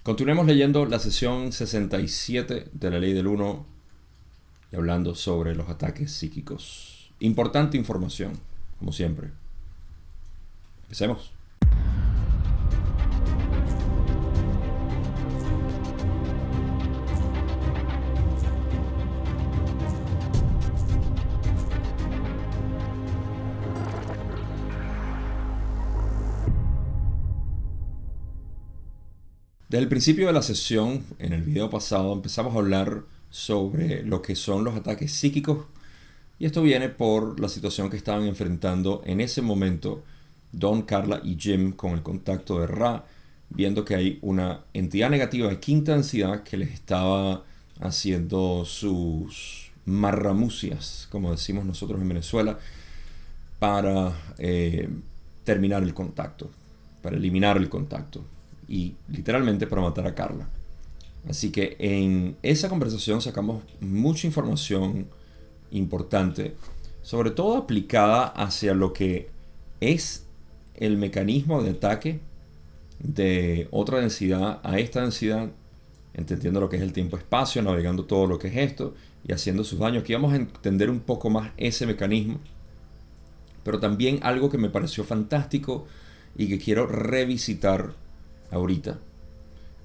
Continuemos leyendo la sesión 67 de la ley del uno y hablando sobre los ataques psíquicos. Importante información, como siempre. Empecemos. Desde el principio de la sesión, en el video pasado, empezamos a hablar sobre lo que son los ataques psíquicos. Y esto viene por la situación que estaban enfrentando en ese momento Don, Carla y Jim con el contacto de Ra, viendo que hay una entidad negativa de quinta densidad que les estaba haciendo sus marramucias, como decimos nosotros en Venezuela, para terminar el contacto, para eliminar el contacto y literalmente para matar a Carla. Así que en esa conversación sacamos mucha información importante, sobre todo aplicada hacia lo que es el mecanismo de ataque de otra densidad a esta densidad, entendiendo lo que es el tiempo-espacio, navegando todo lo que es esto y haciendo sus daños. Aquí vamos a entender un poco más ese mecanismo, pero también algo que me pareció fantástico y que quiero revisitar ahorita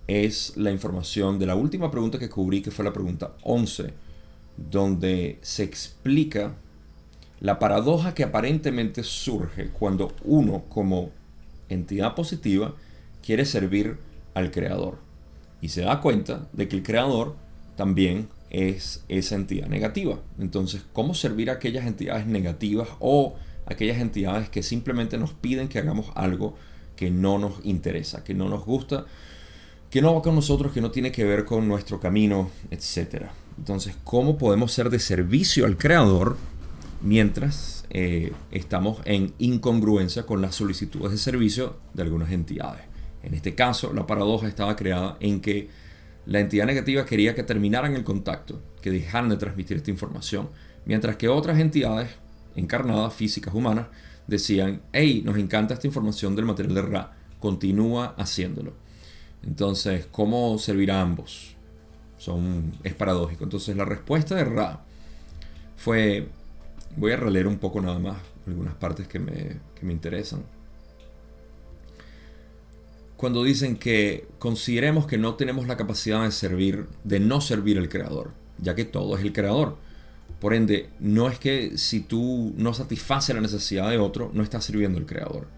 es la información de la última pregunta que cubrí, que fue la pregunta 11, donde se explica la paradoja que aparentemente surge cuando uno, como entidad positiva, quiere servir al creador y se da cuenta de que el creador también es esa entidad negativa. Entonces, ¿cómo servir a aquellas entidades negativas o aquellas entidades que simplemente nos piden que hagamos algo que no nos interesa, que no nos gusta, que no va con nosotros, que no tiene que ver con nuestro camino, etc.? Entonces, ¿cómo podemos ser de servicio al creador mientras estamos en incongruencia con las solicitudes de servicio de algunas entidades? En este caso, la paradoja estaba creada en que la entidad negativa quería que terminaran el contacto, que dejaran de transmitir esta información, mientras que otras entidades encarnadas, físicas, humanas, decían: hey, nos encanta esta información del material de Ra, continúa haciéndolo. Entonces, ¿cómo servir a ambos? Es paradójico. Entonces, la respuesta de Ra fue, voy a releer un poco nada más algunas partes que me interesan. Cuando dicen que consideremos que no tenemos la capacidad de no servir al creador, ya que todo es el creador. Por ende, no es que si tú no satisfaces la necesidad de otro, no estás sirviendo al creador.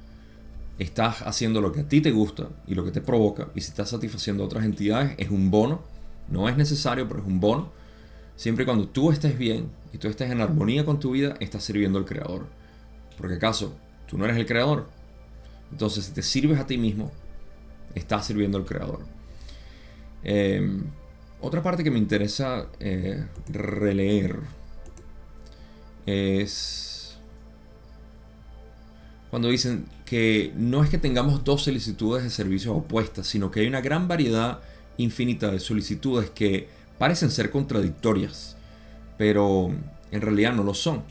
Estás haciendo lo que a ti te gusta y lo que te provoca, y si estás satisfaciendo a otras entidades, es un bono. No es necesario, pero es un bono. Siempre y cuando tú estés bien y tú estés en armonía con tu vida, estás sirviendo al creador. Porque acaso tú no eres el creador. Entonces, si te sirves a ti mismo, estás sirviendo al creador. Otra parte que me interesa releer es cuando dicen que no es que tengamos dos solicitudes de servicios opuestas, sino que hay una gran variedad infinita de solicitudes que parecen ser contradictorias, pero en realidad no lo son,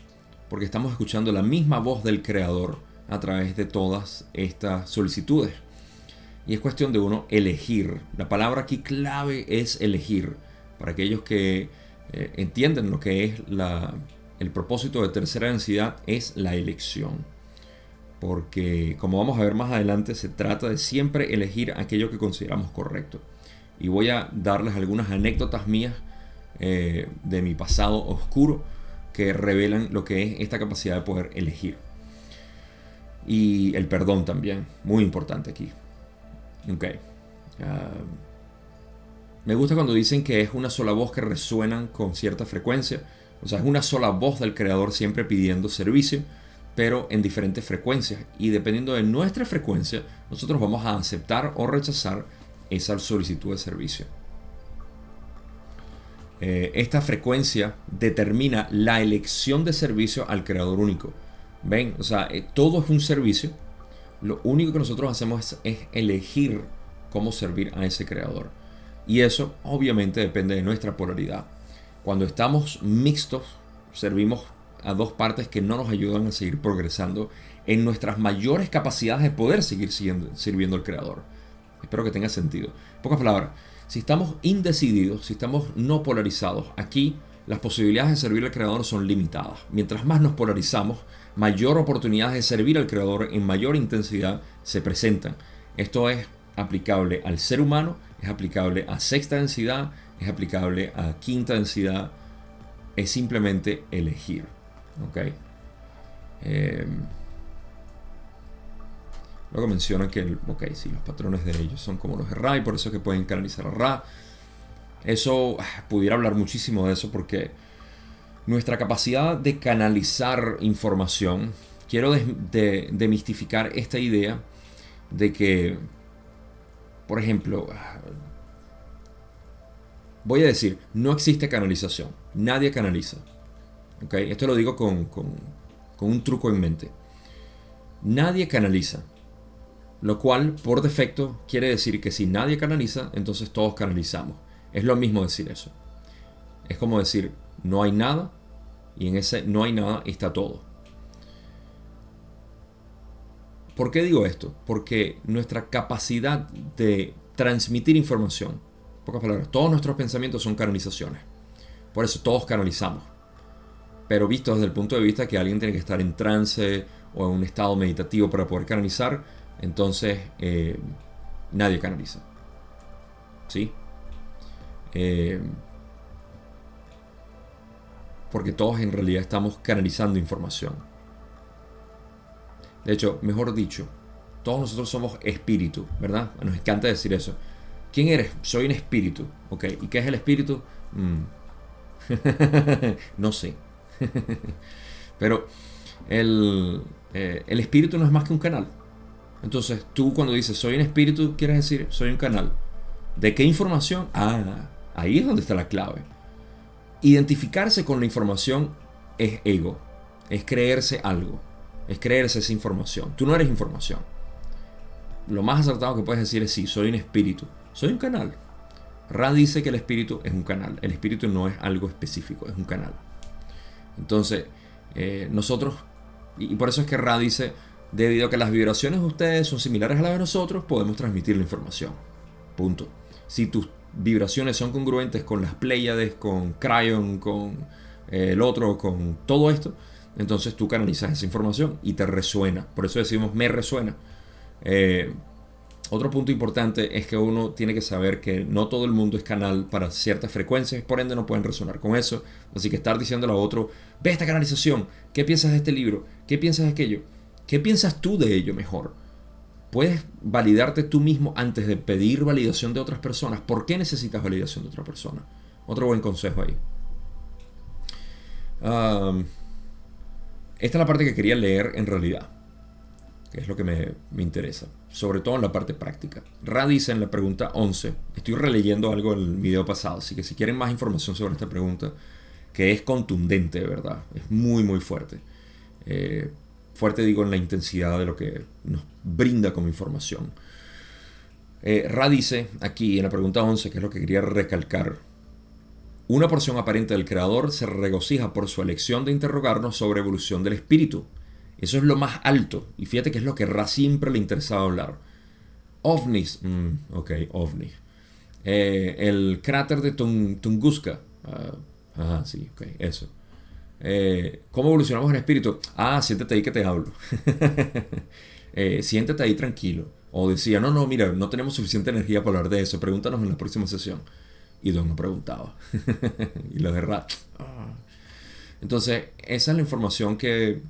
porque estamos escuchando la misma voz del creador a través de todas estas solicitudes. Y es cuestión de uno elegir. La palabra aquí clave es elegir. Para aquellos que entienden lo que es el propósito de tercera densidad, es la elección. Porque, como vamos a ver más adelante, se trata de siempre elegir aquello que consideramos correcto. Y voy a darles algunas anécdotas mías de mi pasado oscuro que revelan lo que es esta capacidad de poder elegir. Y el perdón también, muy importante aquí. Ok. Me gusta cuando dicen que es una sola voz que resuenan con cierta frecuencia. O sea, es una sola voz del creador siempre pidiendo servicio, pero en diferentes frecuencias. Y dependiendo de nuestra frecuencia, nosotros vamos a aceptar o rechazar esa solicitud de servicio. Esta frecuencia determina la elección de servicio al creador único. ¿Ven? O sea, todo es un servicio. Lo único que nosotros hacemos es elegir cómo servir a ese creador. Y eso obviamente depende de nuestra polaridad. Cuando estamos mixtos, servimos a dos partes que no nos ayudan a seguir progresando en nuestras mayores capacidades de poder seguir sirviendo al creador. Espero que tenga sentido. En pocas palabras, si estamos indecididos, si estamos no polarizados, aquí las posibilidades de servir al Creador son limitadas. Mientras más nos polarizamos, mayor oportunidades de servir al Creador en mayor intensidad se presentan. Esto es aplicable al ser humano, es aplicable a sexta densidad, es aplicable a quinta densidad. Es simplemente elegir. ¿Ok? Luego mencionan que, sí, los patrones de ellos son como los de Ra y por eso es que pueden canalizar a Ra. Eso, pudiera hablar muchísimo de eso porque nuestra capacidad de canalizar información, quiero demistificar esta idea de que, por ejemplo, voy a decir, no existe canalización, nadie canaliza. ¿Okay? Esto lo digo con un truco en mente. Nadie canaliza. Lo cual, por defecto, quiere decir que si nadie canaliza, entonces todos canalizamos. Es lo mismo decir eso. Es como decir, no hay nada, y en ese no hay nada está todo. ¿Por qué digo esto? Porque nuestra capacidad de transmitir información, en pocas palabras, todos nuestros pensamientos son canalizaciones. Por eso todos canalizamos. Pero visto desde el punto de vista que alguien tiene que estar en trance o en un estado meditativo para poder canalizar, entonces nadie canaliza. ¿Sí? Porque todos en realidad estamos canalizando información. De hecho, mejor dicho, todos nosotros somos espíritu, ¿verdad? Nos encanta decir eso. ¿Quién eres? Soy un espíritu. Ok, ¿y qué es el espíritu? No sé. Pero el espíritu no es más que un canal. Entonces, tú cuando dices soy un espíritu, quieres decir soy un canal. ¿De qué información? Ahí es donde está la clave. Identificarse con la información es ego. Es creerse algo. Es creerse esa información. Tú no eres información. Lo más acertado que puedes decir es sí, soy un espíritu. Soy un canal. Ra dice que el espíritu es un canal. El espíritu no es algo específico, es un canal. Entonces, nosotros, y por eso es que Ra dice, debido a que las vibraciones de ustedes son similares a las de nosotros, podemos transmitir la información. Punto. Si tus vibraciones son congruentes con las Pléyades, con Cryon, con el otro, con todo esto, entonces tú canalizas esa información y te resuena. Por eso decimos me resuena. Otro punto importante es que uno tiene que saber que no todo el mundo es canal para ciertas frecuencias, por ende no pueden resonar con eso. Así que estar diciéndole a otro, ve esta canalización, ¿qué piensas de este libro? ¿Qué piensas de aquello? ¿Qué piensas tú de ello mejor? Puedes validarte tú mismo antes de pedir validación de otras personas. ¿Por qué necesitas validación de otra persona? Otro buen consejo ahí. Esta es la parte que quería leer en realidad, que es lo que me interesa, sobre todo en la parte práctica. Ra dice en la pregunta 11, estoy releyendo algo del video pasado, así que si quieren más información sobre esta pregunta, que es contundente, de verdad, es muy muy fuerte. Fuerte digo en la intensidad de lo que nos brinda como información. Ra dice aquí en la pregunta 11, que es lo que quería recalcar, una porción aparente del Creador se regocija por su elección de interrogarnos sobre evolución del espíritu. Eso es lo más alto. Y fíjate que es lo que Ra siempre le interesaba hablar. OVNIs. OVNI. El cráter de Tunguska. Sí, ok, eso. ¿Cómo evolucionamos en espíritu? Siéntate ahí que te hablo. Siéntate ahí tranquilo. O decía, no, mira, no tenemos suficiente energía para hablar de eso. Pregúntanos en la próxima sesión. Y Don no preguntaba. Y lo de Ra. Entonces, esa es la información que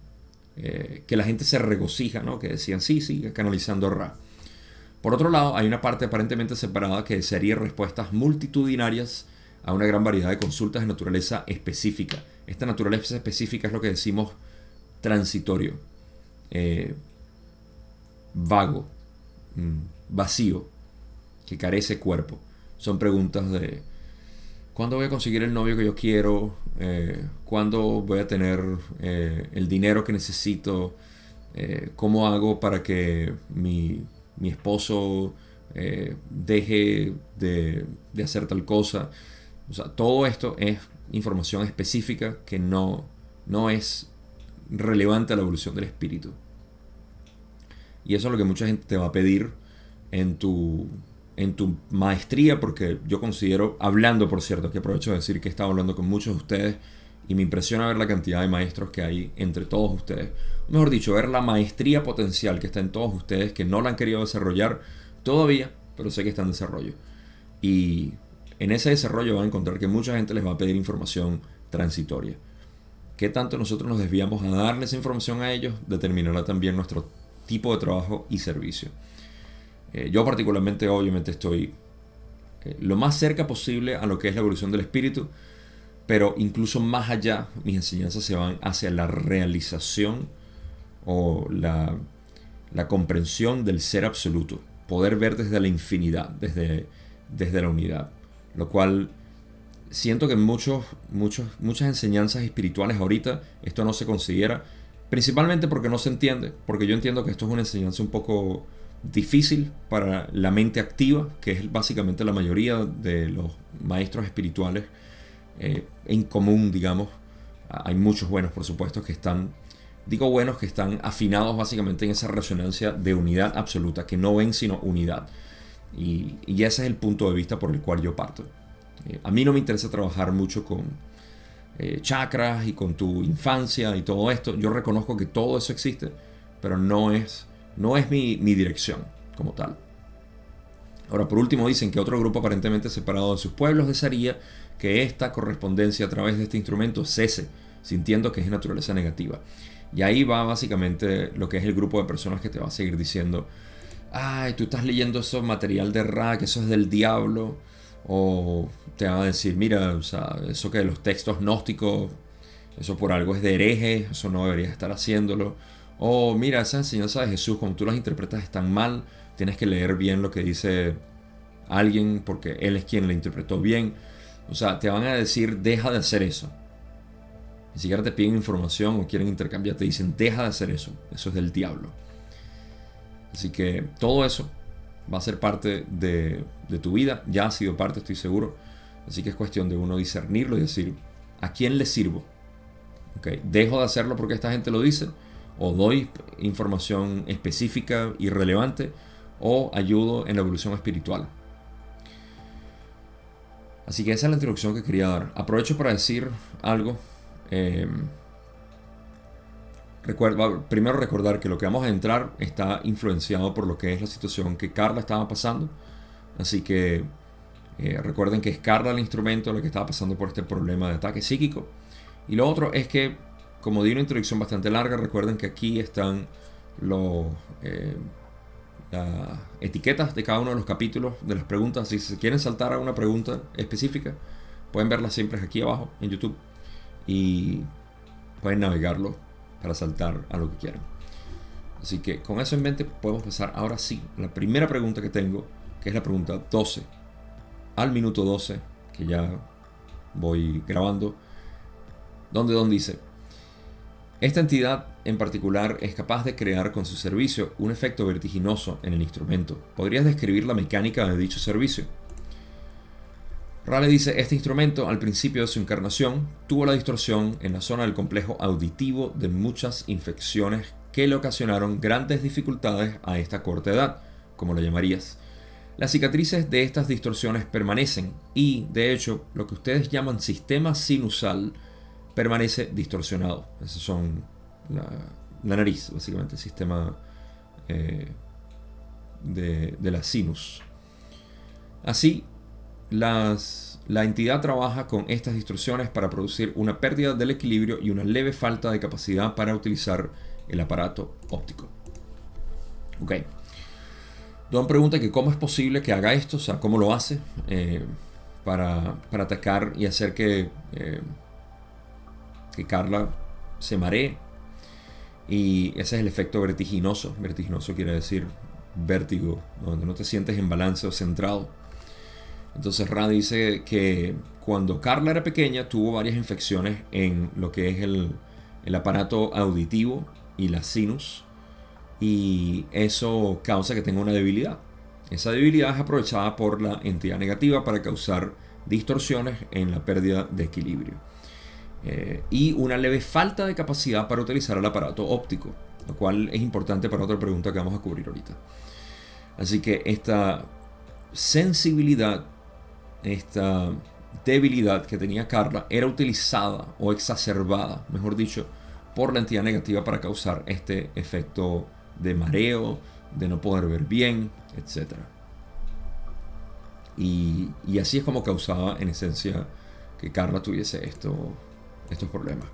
la gente se regocija, ¿no? Que decían, sí, canalizando Ra. Por otro lado, hay una parte aparentemente separada que desearía respuestas multitudinarias a una gran variedad de consultas de naturaleza específica. Esta naturaleza específica es lo que decimos transitorio, vago, vacío, que carece cuerpo. Son preguntas de ¿cuándo voy a conseguir el novio que yo quiero? ¿Cuándo voy a tener el dinero que necesito? ¿Cómo hago para que mi esposo deje de hacer tal cosa? O sea, todo esto es información específica que no es relevante a la evolución del espíritu. Y eso es lo que mucha gente te va a pedir en tu maestría, porque yo considero, hablando por cierto, que aprovecho de decir que he estado hablando con muchos de ustedes y me impresiona ver la cantidad de maestros que hay entre todos ustedes. Mejor dicho, ver la maestría potencial que está en todos ustedes, que no la han querido desarrollar todavía, pero sé que está en desarrollo. Y en ese desarrollo van a encontrar que mucha gente les va a pedir información transitoria. ¿Qué tanto nosotros nos desviamos a darles información a ellos? Determinará también nuestro tipo de trabajo y servicio. Yo particularmente obviamente estoy lo más cerca posible a lo que es la evolución del espíritu, pero incluso más allá, mis enseñanzas se van hacia la realización o la comprensión del ser absoluto, poder ver desde la infinidad, desde la unidad, lo cual siento que en muchas enseñanzas espirituales ahorita esto no se considera, principalmente porque no se entiende, porque yo entiendo que esto es una enseñanza un poco difícil para la mente activa, que es básicamente la mayoría de los maestros espirituales en común, digamos. Hay muchos buenos, por supuesto, que están, digo buenos, que están afinados básicamente en esa resonancia de unidad absoluta, que no ven sino unidad. Y ese es el punto de vista por el cual yo parto. A mí no me interesa trabajar mucho con chakras y con tu infancia y todo esto. Yo reconozco que todo eso existe, pero no es mi dirección como tal. Ahora, por último, dicen que otro grupo aparentemente separado de sus pueblos desearía que esta correspondencia a través de este instrumento cese, sintiendo que es de naturaleza negativa. Y ahí va básicamente lo que es el grupo de personas que te va a seguir diciendo: ay, tú estás leyendo eso material de Ra, que eso es del diablo. O te van a decir: mira, o sea, eso que los textos gnósticos, eso por algo es de herejes, eso no deberías estar haciéndolo. O mira, esa enseñanza de Jesús, como tú las interpretas, están mal, tienes que leer bien lo que dice alguien porque él es quien la interpretó bien. O sea, te van a decir: deja de hacer eso. Ni siquiera te piden información o quieren intercambiar, te dicen: deja de hacer eso, eso es del diablo. Así que todo eso va a ser parte de tu vida, ya ha sido parte, estoy seguro. Así que es cuestión de uno discernirlo y decir: ¿a quién le sirvo? ¿Okay? ¿Dejo de hacerlo porque esta gente lo dice? ¿O doy información específica y relevante? ¿O ayudo en la evolución espiritual? Así que esa es la introducción que quería dar. Aprovecho para decir algo. Primero recordar que lo que vamos a entrar está influenciado por lo que es la situación que Carla estaba pasando. Así que recuerden que es Carla el instrumento la que estaba pasando por este problema de ataque psíquico. Y lo otro es que, como di una introducción bastante larga, recuerden que aquí están las etiquetas de cada uno de los capítulos de las preguntas. Si se quieren saltar a una pregunta específica, pueden verla siempre aquí abajo en YouTube y pueden navegarlo para saltar a lo que quieran. Así que con eso en mente podemos pasar ahora sí a la primera pregunta que tengo, que es la pregunta 12, al minuto 12, que ya voy grabando, donde Don dice: esta entidad en particular es capaz de crear con su servicio un efecto vertiginoso en el instrumento. ¿Podrías describir la mecánica de dicho servicio? Ra le dice: este instrumento, al principio de su encarnación, tuvo la distorsión en la zona del complejo auditivo de muchas infecciones que le ocasionaron grandes dificultades a esta corta edad, como lo llamarías. Las cicatrices de estas distorsiones permanecen y, de hecho, lo que ustedes llaman sistema sinusal permanece distorsionado. Esos son la nariz, básicamente, el sistema de la sinus. Así, la entidad trabaja con estas distorsiones para producir una pérdida del equilibrio y una leve falta de capacidad para utilizar el aparato óptico. Ok. Don pregunta que cómo es posible que haga esto, o sea, cómo lo hace para atacar y hacer que Carla se maree. Y ese es el efecto vertiginoso. Vertiginoso quiere decir vértigo, donde no te sientes en balance o centrado. Entonces Ra dice que cuando Carla era pequeña tuvo varias infecciones en lo que es el aparato auditivo y la sinus, y eso causa que tenga una debilidad. Esa debilidad es aprovechada por la entidad negativa para causar distorsiones en la pérdida de equilibrio y una leve falta de capacidad para utilizar el aparato óptico, lo cual es importante para otra pregunta que vamos a cubrir ahorita. Así que esta sensibilidad, esta debilidad que tenía Carla era utilizada o exacerbada, mejor dicho, por la entidad negativa para causar este efecto de mareo, de no poder ver bien, etc. Y así es como causaba en esencia que Carla tuviese estos problemas.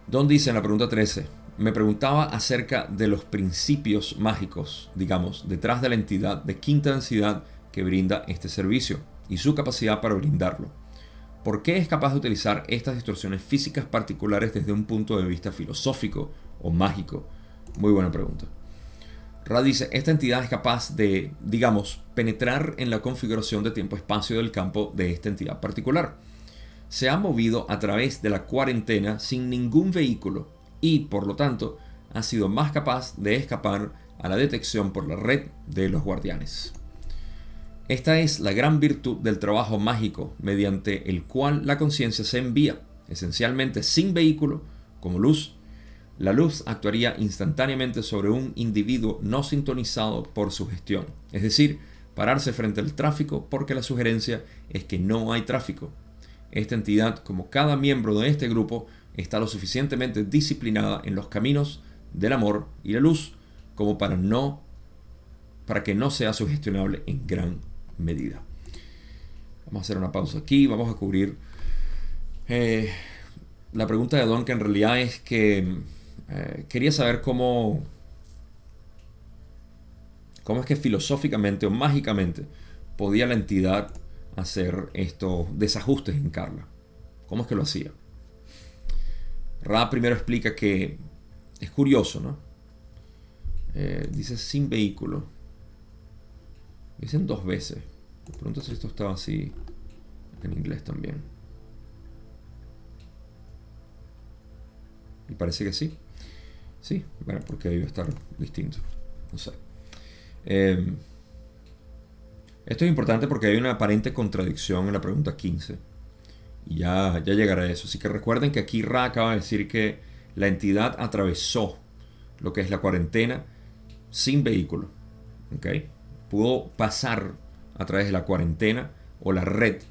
Don dice en la pregunta 13, me preguntaba acerca de los principios mágicos, digamos, detrás de la entidad de quinta densidad que brinda este servicio y su capacidad para brindarlo. ¿Por qué es capaz de utilizar estas distorsiones físicas particulares desde un punto de vista filosófico o mágico? Muy buena pregunta. Ra dice, esta entidad es capaz de, digamos, penetrar en la configuración de tiempo-espacio del campo de esta entidad particular. Se ha movido a través de la cuarentena sin ningún vehículo y, por lo tanto, ha sido más capaz de escapar a la detección por la red de los guardianes. Esta es la gran virtud del trabajo mágico, mediante el cual la conciencia se envía, esencialmente sin vehículo, como luz. La luz actuaría instantáneamente sobre un individuo no sintonizado por sugestión, es decir, pararse frente al tráfico porque la sugerencia es que no hay tráfico. Esta entidad, como cada miembro de este grupo, está lo suficientemente disciplinada en los caminos del amor y la luz como para que no sea sugestionable en gran medida. Vamos a hacer una pausa aquí, vamos a cubrir la pregunta de Don, que en realidad es que quería saber cómo es que filosóficamente o mágicamente podía la entidad hacer estos desajustes en Carla. ¿Cómo es que lo hacía? Ra primero explica que es curioso, ¿no? Dice sin vehículo. Dicen 2 veces. Me pregunto si esto estaba así en inglés también. Y parece que sí. Sí, bueno, porque ahí va a estar distinto. No sé. Esto es importante porque hay una aparente contradicción en la pregunta 15. Y ya llegará a eso. Así que recuerden que aquí Ra acaba de decir que la entidad atravesó lo que es la cuarentena sin vehículo. ¿Ok? Pudo pasar a través de la cuarentena o la red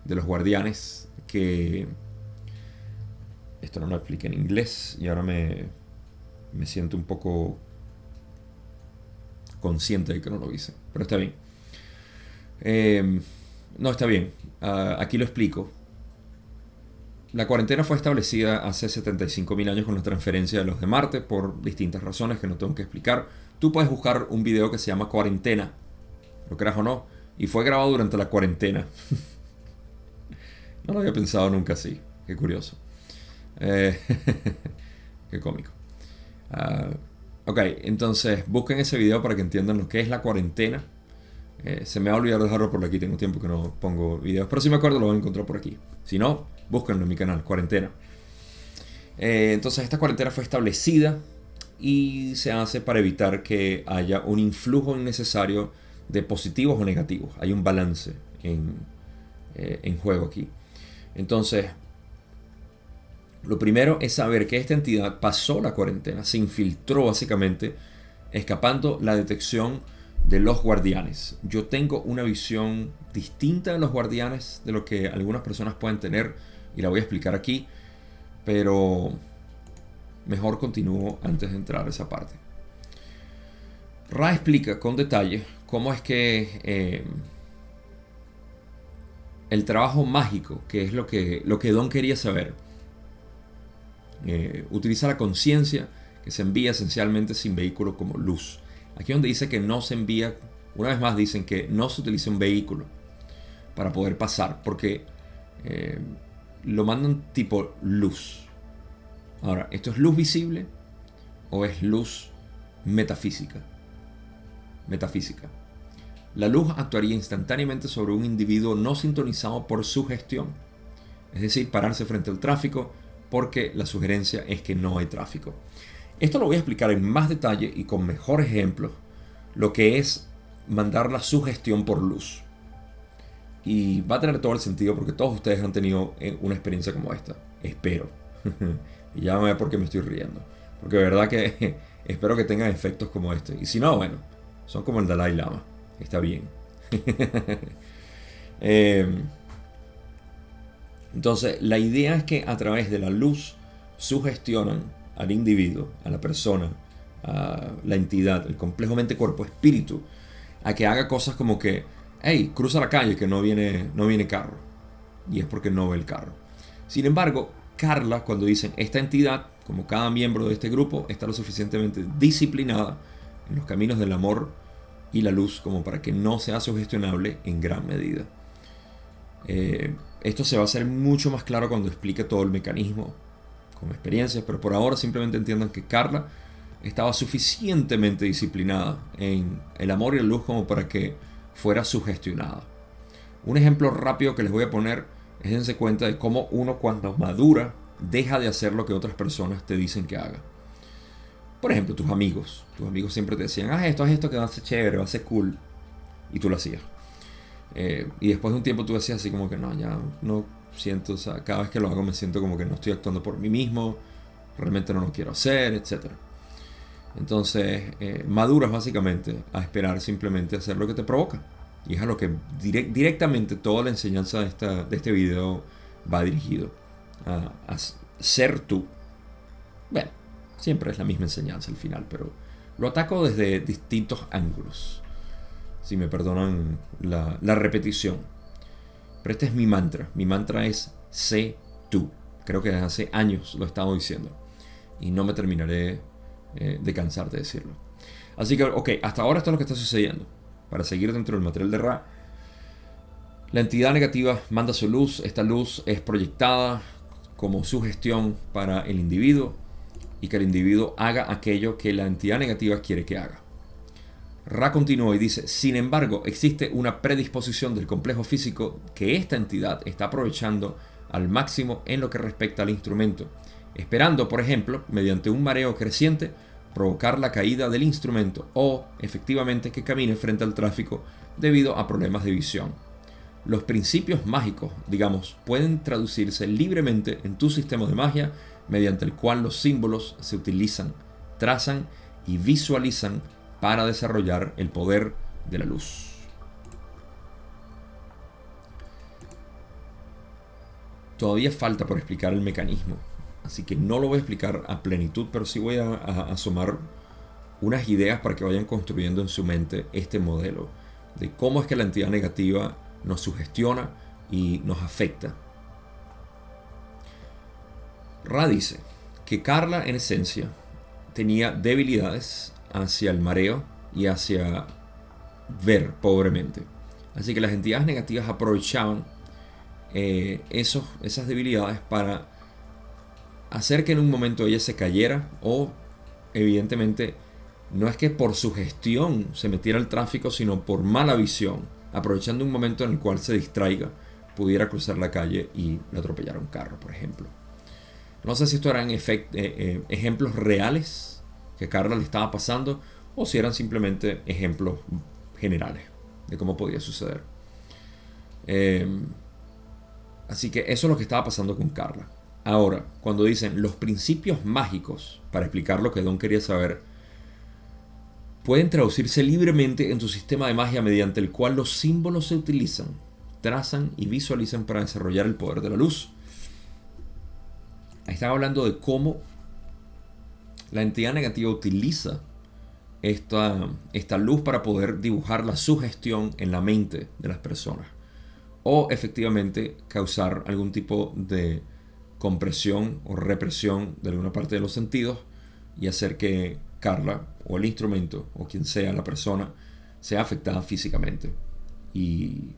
de los guardianes, que esto no lo expliqué en inglés y ahora me siento un poco consciente de que no lo hice, pero está bien. No, está bien. Aquí lo explico. La cuarentena fue establecida hace 75.000 años con la transferencia de los de Marte por distintas razones que no tengo que explicar. Tú puedes buscar un video que se llama Cuarentena, lo creas o no, y fue grabado durante la cuarentena. No lo había pensado nunca así. Qué curioso. Qué cómico. Ok, entonces busquen ese video para que entiendan lo que es la cuarentena. Se me va a olvidar dejarlo por aquí, tengo tiempo que no pongo videos, pero si me acuerdo lo voy a encontrar por aquí. Si no, búsquenlo en mi canal, Cuarentena. Entonces esta cuarentena fue establecida y se hace para evitar que haya un influjo innecesario de positivos o negativos. Hay un balance en juego aquí. Entonces, lo primero es saber que esta entidad pasó la cuarentena, se infiltró básicamente, escapando la detección de los guardianes. Yo tengo una visión distinta de los guardianes de lo que algunas personas pueden tener y la voy a explicar aquí, pero mejor continúo antes de entrar a esa parte. Ra explica con detalle cómo es que el trabajo mágico, que es lo que Don quería saber, utiliza la conciencia que se envía esencialmente sin vehículo como luz. Aquí donde dice que no se envía, una vez más dicen que no se utiliza un vehículo para poder pasar, porque lo mandan tipo luz. Ahora, ¿esto es luz visible o es luz metafísica? Metafísica. La luz actuaría instantáneamente sobre un individuo no sintonizado por sugestión, es decir, pararse frente al tráfico porque la sugerencia es que no hay tráfico. Esto lo voy a explicar en más detalle y con mejores ejemplos, lo que es mandar la sugestión por luz. Y va a tener todo el sentido porque todos ustedes han tenido una experiencia como esta. Espero. Y ya me ve por qué me estoy riendo. Porque de verdad que espero que tengan efectos como este. Y si no, bueno, Son como el Dalai Lama. Está bien. Eh, entonces, la idea es que a través de la luz sugestionan al individuo, a la persona, a la entidad, el complejo mente, cuerpo, espíritu, a que haga cosas como que, hey, cruza la calle que no viene carro. Y es porque no ve el carro. Sin embargo, Carla, cuando dicen esta entidad, como cada miembro de este grupo, está lo suficientemente disciplinada en los caminos del amor y la luz como para que no sea sugestionable en gran medida. Esto se va a hacer mucho más claro cuando explique todo el mecanismo con experiencias, pero por ahora simplemente entiendan que Carla estaba suficientemente disciplinada en el amor y la luz como para que fuera sugestionada. Un ejemplo rápido que les voy a poner es dense cuenta de cómo uno cuando madura deja de hacer lo que otras personas te dicen que haga. Por ejemplo, tus amigos siempre te decían, haz esto que va a ser chévere, va a ser cool, y tú lo hacías. Y después de un tiempo tú decías así como que no, ya no siento, o sea, cada vez que lo hago me siento como que no estoy actuando por mí mismo, realmente no lo quiero hacer, etc. Entonces, maduras básicamente a esperar simplemente hacer lo que te provoca. Y es a lo que directamente toda la enseñanza de este video va dirigido. A ser tú. Bueno, siempre es la misma enseñanza al final, pero lo ataco desde distintos ángulos. Si me perdonan la repetición. Pero este es mi mantra. Mi mantra es sé tú. Creo que desde hace años lo he estado diciendo. Y no me terminaré de cansar de decirlo. Así que, ok, hasta ahora esto es lo que está sucediendo. Para seguir dentro del material de Ra, la entidad negativa manda su luz. Esta luz es proyectada como sugestión para el individuo y que el individuo haga aquello que la entidad negativa quiere que haga. Ra continúa y dice, sin embargo, existe una predisposición del complejo físico que esta entidad está aprovechando al máximo en lo que respecta al instrumento, esperando, por ejemplo, mediante un mareo creciente, provocar la caída del instrumento o, efectivamente, que camine frente al tráfico debido a problemas de visión. Los principios mágicos, digamos, pueden traducirse libremente en tu sistema de magia mediante el cual los símbolos se utilizan, trazan y visualizan para desarrollar el poder de la luz. Todavía falta por explicar el mecanismo, así que no lo voy a explicar a plenitud, pero sí voy a asomar unas ideas para que vayan construyendo en su mente este modelo de cómo es que la entidad negativa nos sugestiona y nos afecta. Ra dice que Carla, en esencia, tenía debilidades hacia el mareo y hacia ver pobremente. Así que las entidades negativas aprovechaban esas debilidades para hacer que en un momento ella se cayera o, evidentemente, no es que por su gestión se metiera al tráfico, sino por mala visión, aprovechando un momento en el cual se distraiga, pudiera cruzar la calle y le atropellara un carro, por ejemplo. No sé si esto eran ejemplos reales que Carla le estaba pasando o si eran simplemente ejemplos generales de cómo podía suceder. Así que eso es lo que estaba pasando con Carla. Ahora, cuando dicen los principios mágicos, para explicar lo que Don quería saber, pueden traducirse libremente en tu sistema de magia mediante el cual los símbolos se utilizan, trazan y visualizan para desarrollar el poder de la luz. Ahí están hablando de cómo la entidad negativa utiliza esta luz para poder dibujar la sugestión en la mente de las personas o efectivamente causar algún tipo de compresión o represión de alguna parte de los sentidos y hacer que Carla o el instrumento o quien sea la persona sea afectada físicamente. Y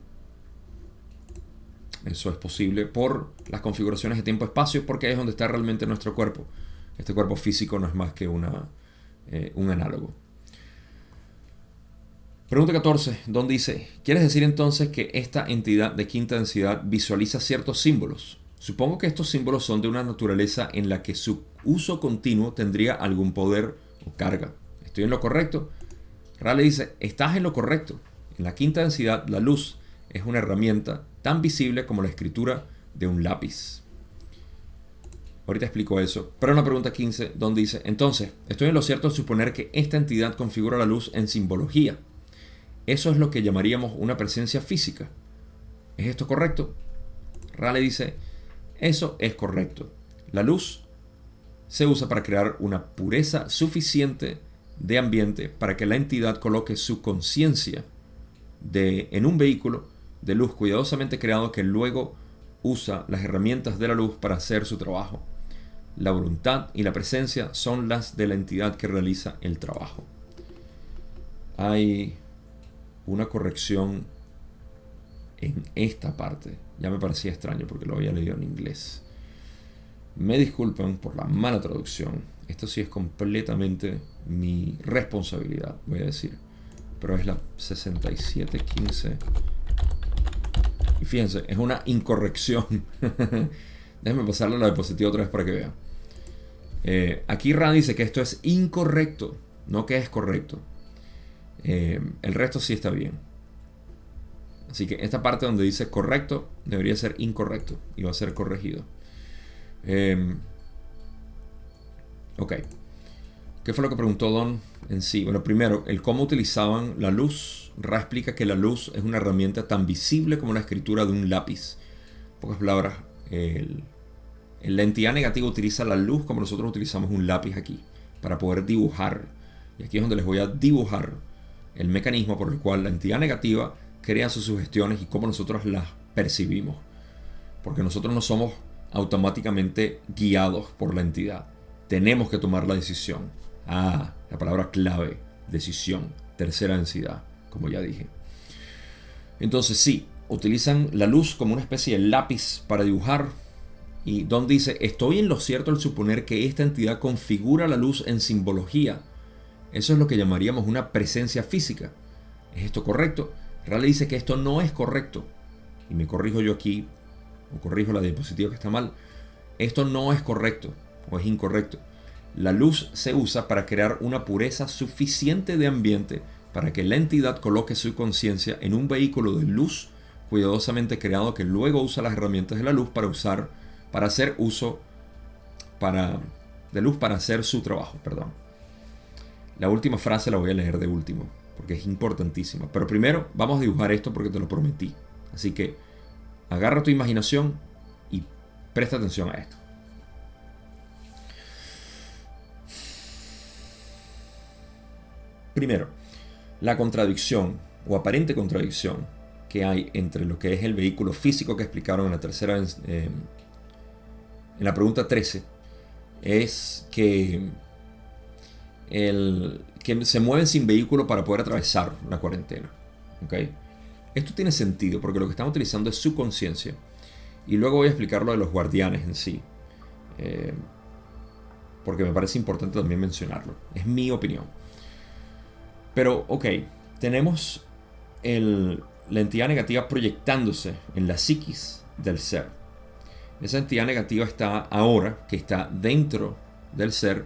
eso es posible por las configuraciones de tiempo-espacio, porque ahí es donde está realmente nuestro cuerpo. Este cuerpo físico no es más que un análogo. Pregunta 14, Don dice, ¿quieres decir entonces que esta entidad de quinta densidad visualiza ciertos símbolos? Supongo que estos símbolos son de una naturaleza en la que su uso continuo tendría algún poder o carga. ¿Estoy en lo correcto? Ra le dice, estás en lo correcto. En la quinta densidad, la luz es una herramienta tan visible como la escritura de un lápiz. Ahorita explico eso. Pero en la pregunta 15, donde dice, entonces, estoy en lo cierto al suponer que esta entidad configura la luz en simbología. Eso es lo que llamaríamos una presencia física. ¿Es esto correcto? Raleigh dice, eso es correcto. La luz se usa para crear una pureza suficiente de ambiente para que la entidad coloque su conciencia en un vehículo de luz cuidadosamente creado que luego usa las herramientas de la luz para hacer su trabajo. La voluntad y la presencia son las de la entidad que realiza el trabajo. Hay una corrección en esta parte. Ya me parecía extraño porque lo había leído en inglés. Me disculpan por la mala traducción. Esto sí es completamente mi responsabilidad, voy a decir. Pero es la 6715. Y fíjense, es una incorrección. Déjenme pasarle la diapositiva otra vez para que vean. Aquí Rand dice que esto es incorrecto, no que es correcto. El resto sí está bien. Así que esta parte donde dice correcto debería ser incorrecto y va a ser corregido. Ok. ¿Qué fue lo que preguntó Don en sí? Bueno, primero, el cómo utilizaban la luz. Ra explica que la luz es una herramienta tan visible como la escritura de un lápiz. En pocas palabras, la entidad negativa utiliza la luz como nosotros utilizamos un lápiz aquí, para poder dibujar. Y aquí es donde les voy a dibujar el mecanismo por el cual la entidad negativa crea sus sugestiones y cómo nosotros las percibimos. Porque nosotros no somos automáticamente guiados por la entidad. Tenemos que tomar la decisión. La palabra clave, decisión, tercera densidad, como ya dije. Entonces sí, utilizan la luz como una especie de lápiz para dibujar. Y Don dice, estoy en lo cierto al suponer que esta entidad configura la luz en simbología. Eso es lo que llamaríamos una presencia física. ¿Es esto correcto? Raleigh dice que esto no es correcto. Y me corrijo yo aquí, o corrijo la diapositiva que está mal. Esto no es correcto, o es incorrecto. La luz se usa para crear una pureza suficiente de ambiente para que la entidad coloque su conciencia en un vehículo de luz cuidadosamente creado que luego usa las herramientas de la luz para hacer su trabajo. La última frase la voy a leer de último porque es importantísima. Pero primero vamos a dibujar esto porque te lo prometí. Así que agarra tu imaginación y presta atención a esto. Primero, la contradicción o aparente contradicción que hay entre lo que es el vehículo físico que explicaron en la tercera en la pregunta 13 es que se mueven sin vehículo para poder atravesar la cuarentena. ¿Okay? Esto tiene sentido porque lo que están utilizando es su conciencia. Y luego voy a explicar lo de los guardianes en sí. Porque me parece importante también mencionarlo. Es mi opinión. Pero, ok, tenemos la entidad negativa proyectándose en la psiquis del ser. Esa entidad negativa está ahora, que está dentro del ser,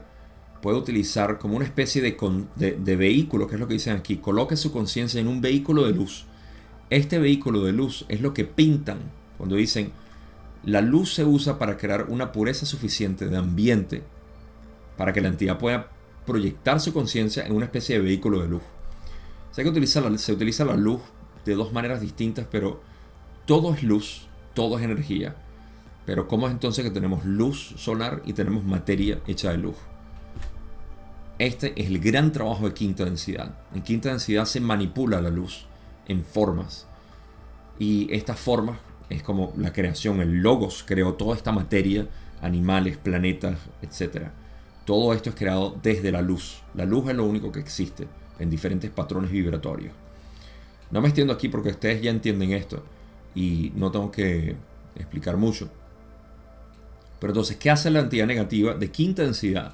puede utilizar como una especie de vehículo, que es lo que dicen aquí. Coloque su conciencia en un vehículo de luz. Este vehículo de luz es lo que pintan cuando dicen la luz se usa para crear una pureza suficiente de ambiente para que la entidad pueda proyectar su conciencia en una especie de vehículo de luz. Se utiliza la luz de dos maneras distintas, pero todo es luz, todo es energía. Pero ¿cómo es entonces que tenemos luz solar y tenemos materia hecha de luz? Este es el gran trabajo de quinta densidad. En quinta densidad se manipula la luz en formas. Y estas formas es como la creación, el logos creó toda esta materia, animales, planetas, etc. Todo esto es creado desde la luz. La luz es lo único que existe en diferentes patrones vibratorios. No me extiendo aquí porque ustedes ya entienden esto y no tengo que explicar mucho. Pero entonces, ¿qué hace la entidad negativa de quinta densidad?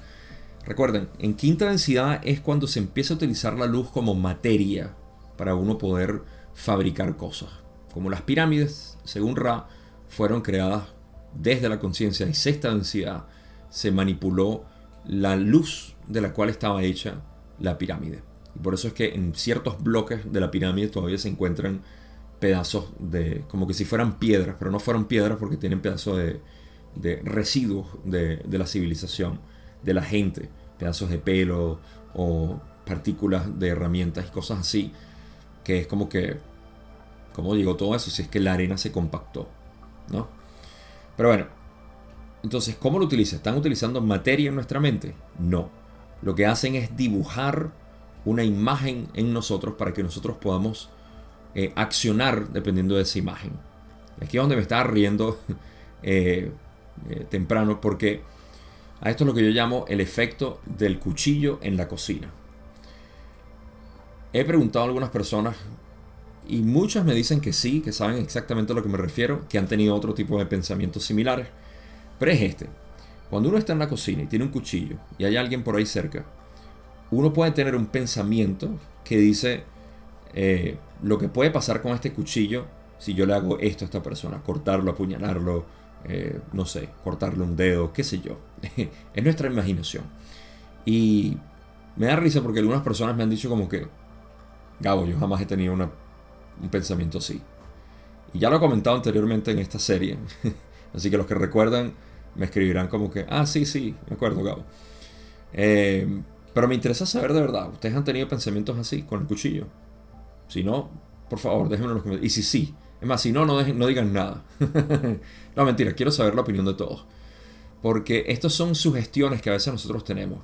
Recuerden, en quinta densidad es cuando se empieza a utilizar la luz como materia para uno poder fabricar cosas. Como las pirámides, según Ra, fueron creadas desde la conciencia de sexta densidad, se manipuló la luz de la cual estaba hecha la pirámide. Y por eso es que en ciertos bloques de la pirámide todavía se encuentran pedazos como que si fueran piedras, pero no fueron piedras porque tienen pedazos de residuos de la civilización, de la gente, pedazos de pelo o partículas de herramientas y cosas así, que es como que, ¿cómo llegó todo eso? Si es que la arena se compactó, ¿no? Pero bueno, entonces, ¿cómo lo utilizan? ¿Están utilizando materia en nuestra mente? No. Lo que hacen es dibujar una imagen en nosotros para que nosotros podamos accionar dependiendo de esa imagen. Aquí es donde me estaba riendo temprano, porque a esto es lo que yo llamo el efecto del cuchillo en la cocina. He preguntado a algunas personas y muchas me dicen que sí, que saben exactamente a lo que me refiero, que han tenido otro tipo de pensamientos similares. Pero es este. Cuando uno está en la cocina y tiene un cuchillo y hay alguien por ahí cerca, uno puede tener un pensamiento que dice lo que puede pasar con este cuchillo si yo le hago esto a esta persona, cortarlo, apuñalarlo, no sé, cortarle un dedo, qué sé yo. Es nuestra imaginación. Y me da risa porque algunas personas me han dicho como que, Gabo, yo jamás he tenido un pensamiento así. Y ya lo he comentado anteriormente en esta serie. Así que los que recuerdan me escribirán como que, ah, sí, sí, me acuerdo, Gabo. Pero me interesa saber de verdad, ¿ustedes han tenido pensamientos así con el cuchillo? Si no, por favor, déjenme en los comentarios. Y si sí, es más, si no, no digan nada. No, mentira, quiero saber la opinión de todos. Porque estas son sugestiones que a veces nosotros tenemos.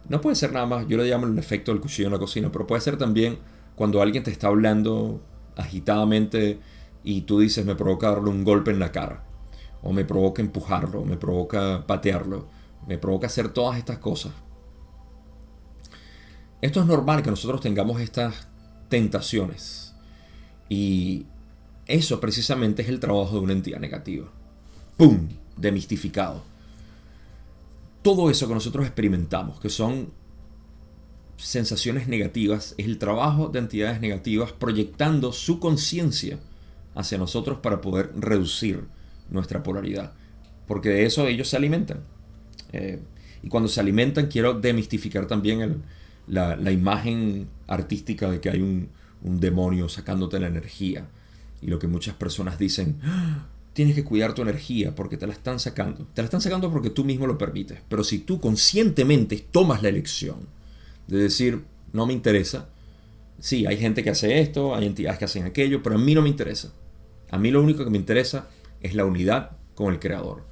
No puede ser nada más, yo le llamo el efecto del cuchillo en la cocina, pero puede ser también cuando alguien te está hablando agitadamente y tú dices, me provoca darle un golpe en la cara, o me provoca empujarlo, me provoca patearlo, me provoca hacer todas estas cosas. Esto es normal que nosotros tengamos estas tentaciones, y eso precisamente es el trabajo de una entidad negativa. ¡Pum! Demistificado. Todo eso que nosotros experimentamos, que son sensaciones negativas, es el trabajo de entidades negativas proyectando su conciencia hacia nosotros para poder reducir nuestra polaridad. Porque de eso ellos se alimentan. Y cuando se alimentan, quiero demistificar también la imagen artística de que hay un demonio sacándote la energía. Y lo que muchas personas dicen, ¡ah! Tienes que cuidar tu energía porque te la están sacando. Te la están sacando porque tú mismo lo permites. Pero si tú conscientemente tomas la elección de decir, no me interesa. Sí, hay gente que hace esto, hay entidades que hacen aquello, pero a mí no me interesa. A mí lo único que me interesa es la unidad con el Creador.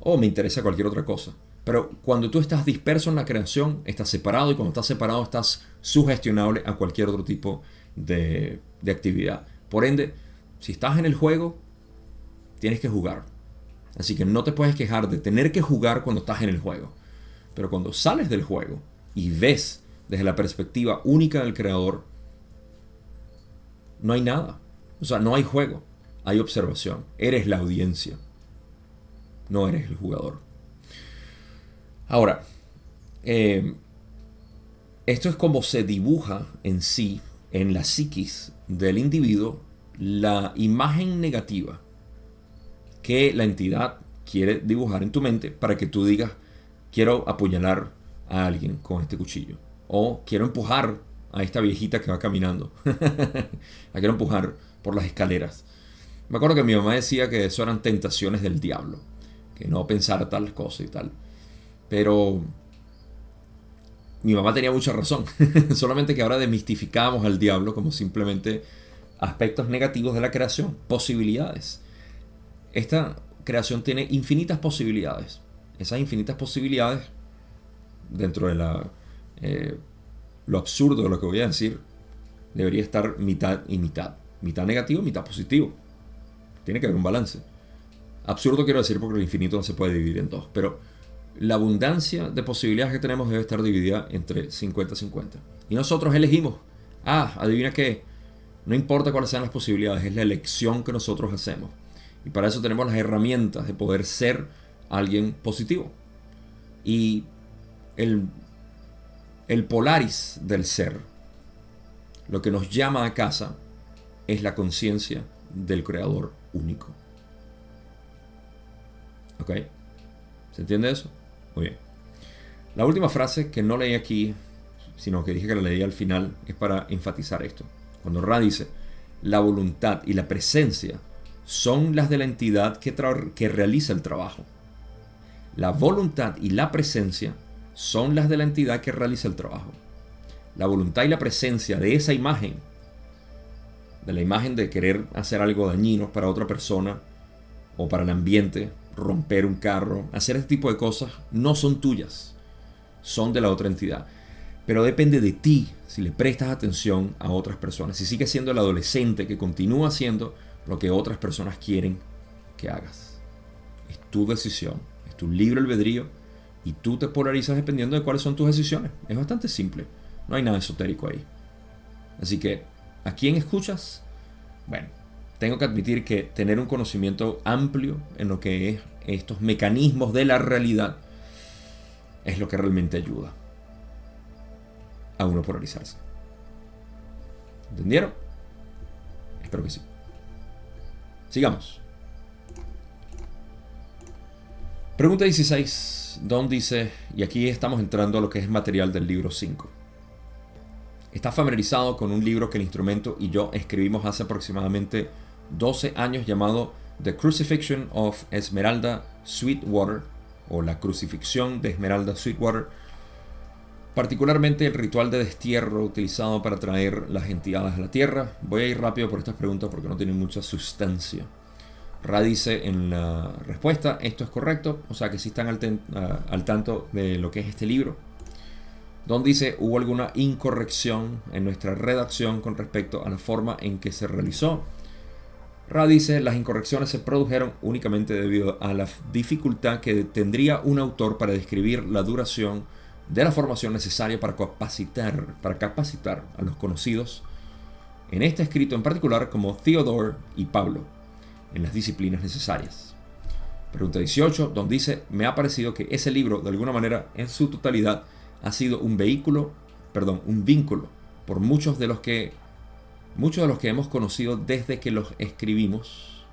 O me interesa cualquier otra cosa. Pero cuando tú estás disperso en la creación, estás separado, y cuando estás separado estás sugestionable a cualquier otro tipo de actividad. Por ende, si estás en el juego, tienes que jugar. Así que no te puedes quejar de tener que jugar cuando estás en el juego. Pero cuando sales del juego y ves desde la perspectiva única del Creador, no hay nada. O sea, no hay juego. Hay observación. Eres la audiencia. No eres el jugador. Ahora, esto es como se dibuja en sí, en la psiquis del individuo, la imagen negativa que la entidad quiere dibujar en tu mente para que tú digas, quiero apuñalar a alguien con este cuchillo. O quiero empujar a esta viejita que va caminando. La quiero empujar por las escaleras. Me acuerdo que mi mamá decía que eso eran tentaciones del diablo. Que no pensara tal cosa y tal. Pero mi mamá tenía mucha razón. Solamente que ahora demistificamos al diablo como simplemente aspectos negativos de la creación. Posibilidades. Esta creación tiene infinitas posibilidades. Esas infinitas posibilidades, dentro de lo absurdo de lo que voy a decir, debería estar mitad y mitad. Mitad negativo, mitad positivo. Tiene que haber un balance. Absurdo quiero decir porque el infinito no se puede dividir en dos. Pero la abundancia de posibilidades que tenemos debe estar dividida entre 50-50. Y nosotros elegimos. Adivina qué. No importa cuáles sean las posibilidades, es la elección que nosotros hacemos. Y para eso tenemos las herramientas de poder ser alguien positivo. Y el Polaris del ser, lo que nos llama a casa, es la conciencia del Creador único. ¿Ok? ¿Se entiende eso? Muy bien. La última frase que no leí aquí, sino que dije que la leí al final, es para enfatizar esto. Cuando Ra dice, la voluntad y la presencia son las de la entidad que realiza el trabajo. La voluntad y la presencia son las de la entidad que realiza el trabajo. La voluntad y la presencia de esa imagen, de la imagen de querer hacer algo dañino para otra persona o para el ambiente, romper un carro, hacer este tipo de cosas, no son tuyas, son de la otra entidad. Pero depende de ti si le prestas atención a otras personas, si sigues siendo el adolescente que continúa haciendo lo que otras personas quieren que hagas. Es tu decisión, es tu libre albedrío y tú te polarizas dependiendo de cuáles son tus decisiones. Es bastante simple, no hay nada esotérico ahí. Así que, ¿a quién escuchas? Bueno, tengo que admitir que tener un conocimiento amplio en lo que es estos mecanismos de la realidad es lo que realmente ayuda a uno polarizarse. ¿Entendieron? Espero que sí. Sigamos. Pregunta 16. Don dice, y aquí estamos entrando a lo que es material del libro 5. ¿Está familiarizado con un libro que el instrumento y yo escribimos hace aproximadamente 12 años llamado The Crucifixion of Esmeralda Sweetwater, o la crucifixión de Esmeralda Sweetwater? Particularmente el ritual de destierro utilizado para traer las entidades a la tierra. Voy a ir rápido por estas preguntas porque no tienen mucha sustancia. Ra dice en la respuesta, esto es correcto, o sea que sí están al tanto de lo que es este libro. Don dice, ¿hubo alguna incorrección en nuestra redacción con respecto a la forma en que se realizó? Ra dice, las incorrecciones se produjeron únicamente debido a la dificultad que tendría un autor para describir la duración de la formación necesaria para capacitar a los conocidos en este escrito en particular como Theodore y Pablo en las disciplinas necesarias. Pregunta 18, Don dice, me ha parecido que ese libro de alguna manera en su totalidad ha sido un vínculo por muchos de los que hemos conocido desde que lo escribimos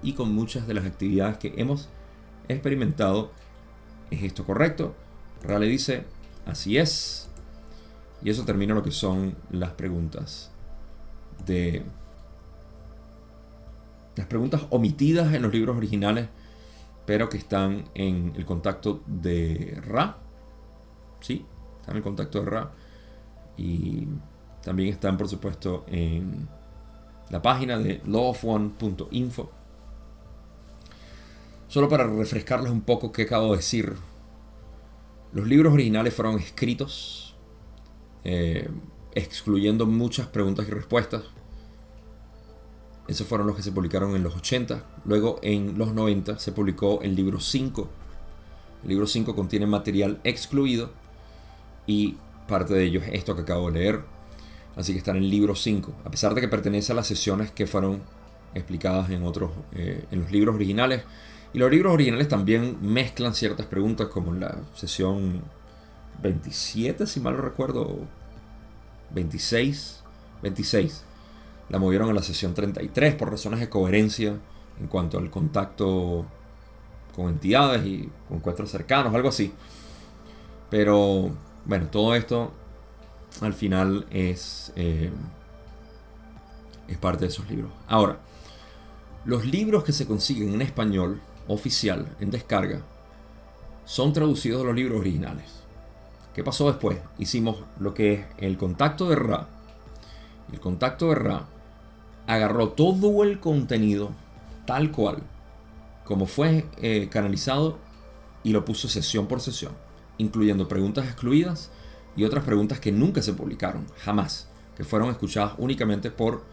y con muchas de las actividades que hemos experimentado. ¿Es esto correcto? Ra le dice, así es. Y eso termina lo que son las preguntas omitidas en los libros originales, pero que están en el contacto de Ra. Sí, están en el contacto de Ra. Y también están, por supuesto, en la página de lawofone.info. Solo para refrescarles un poco qué acabo de decir. Los libros originales fueron escritos excluyendo muchas preguntas y respuestas. Esos fueron los que se publicaron en los 80. Luego, en los 90, se publicó el libro 5. El libro 5 contiene material excluido y parte de ello es esto que acabo de leer. Así que está en el libro 5. A pesar de que pertenece a las sesiones que fueron explicadas en los libros originales. Y los libros originales también mezclan ciertas preguntas, como en la sesión 27, si mal no recuerdo, 26. La movieron a la sesión 33 por razones de coherencia en cuanto al contacto con entidades y con encuentros cercanos, algo así. Pero bueno, todo esto al final es parte de esos libros. Ahora, los libros que se consiguen en español oficial, en descarga, son traducidos de los libros originales. ¿Qué pasó después? Hicimos lo que es el contacto de Ra. El contacto de Ra agarró todo el contenido tal cual como fue canalizado y lo puso sesión por sesión, incluyendo preguntas excluidas y otras preguntas que nunca se publicaron, jamás, que fueron escuchadas únicamente por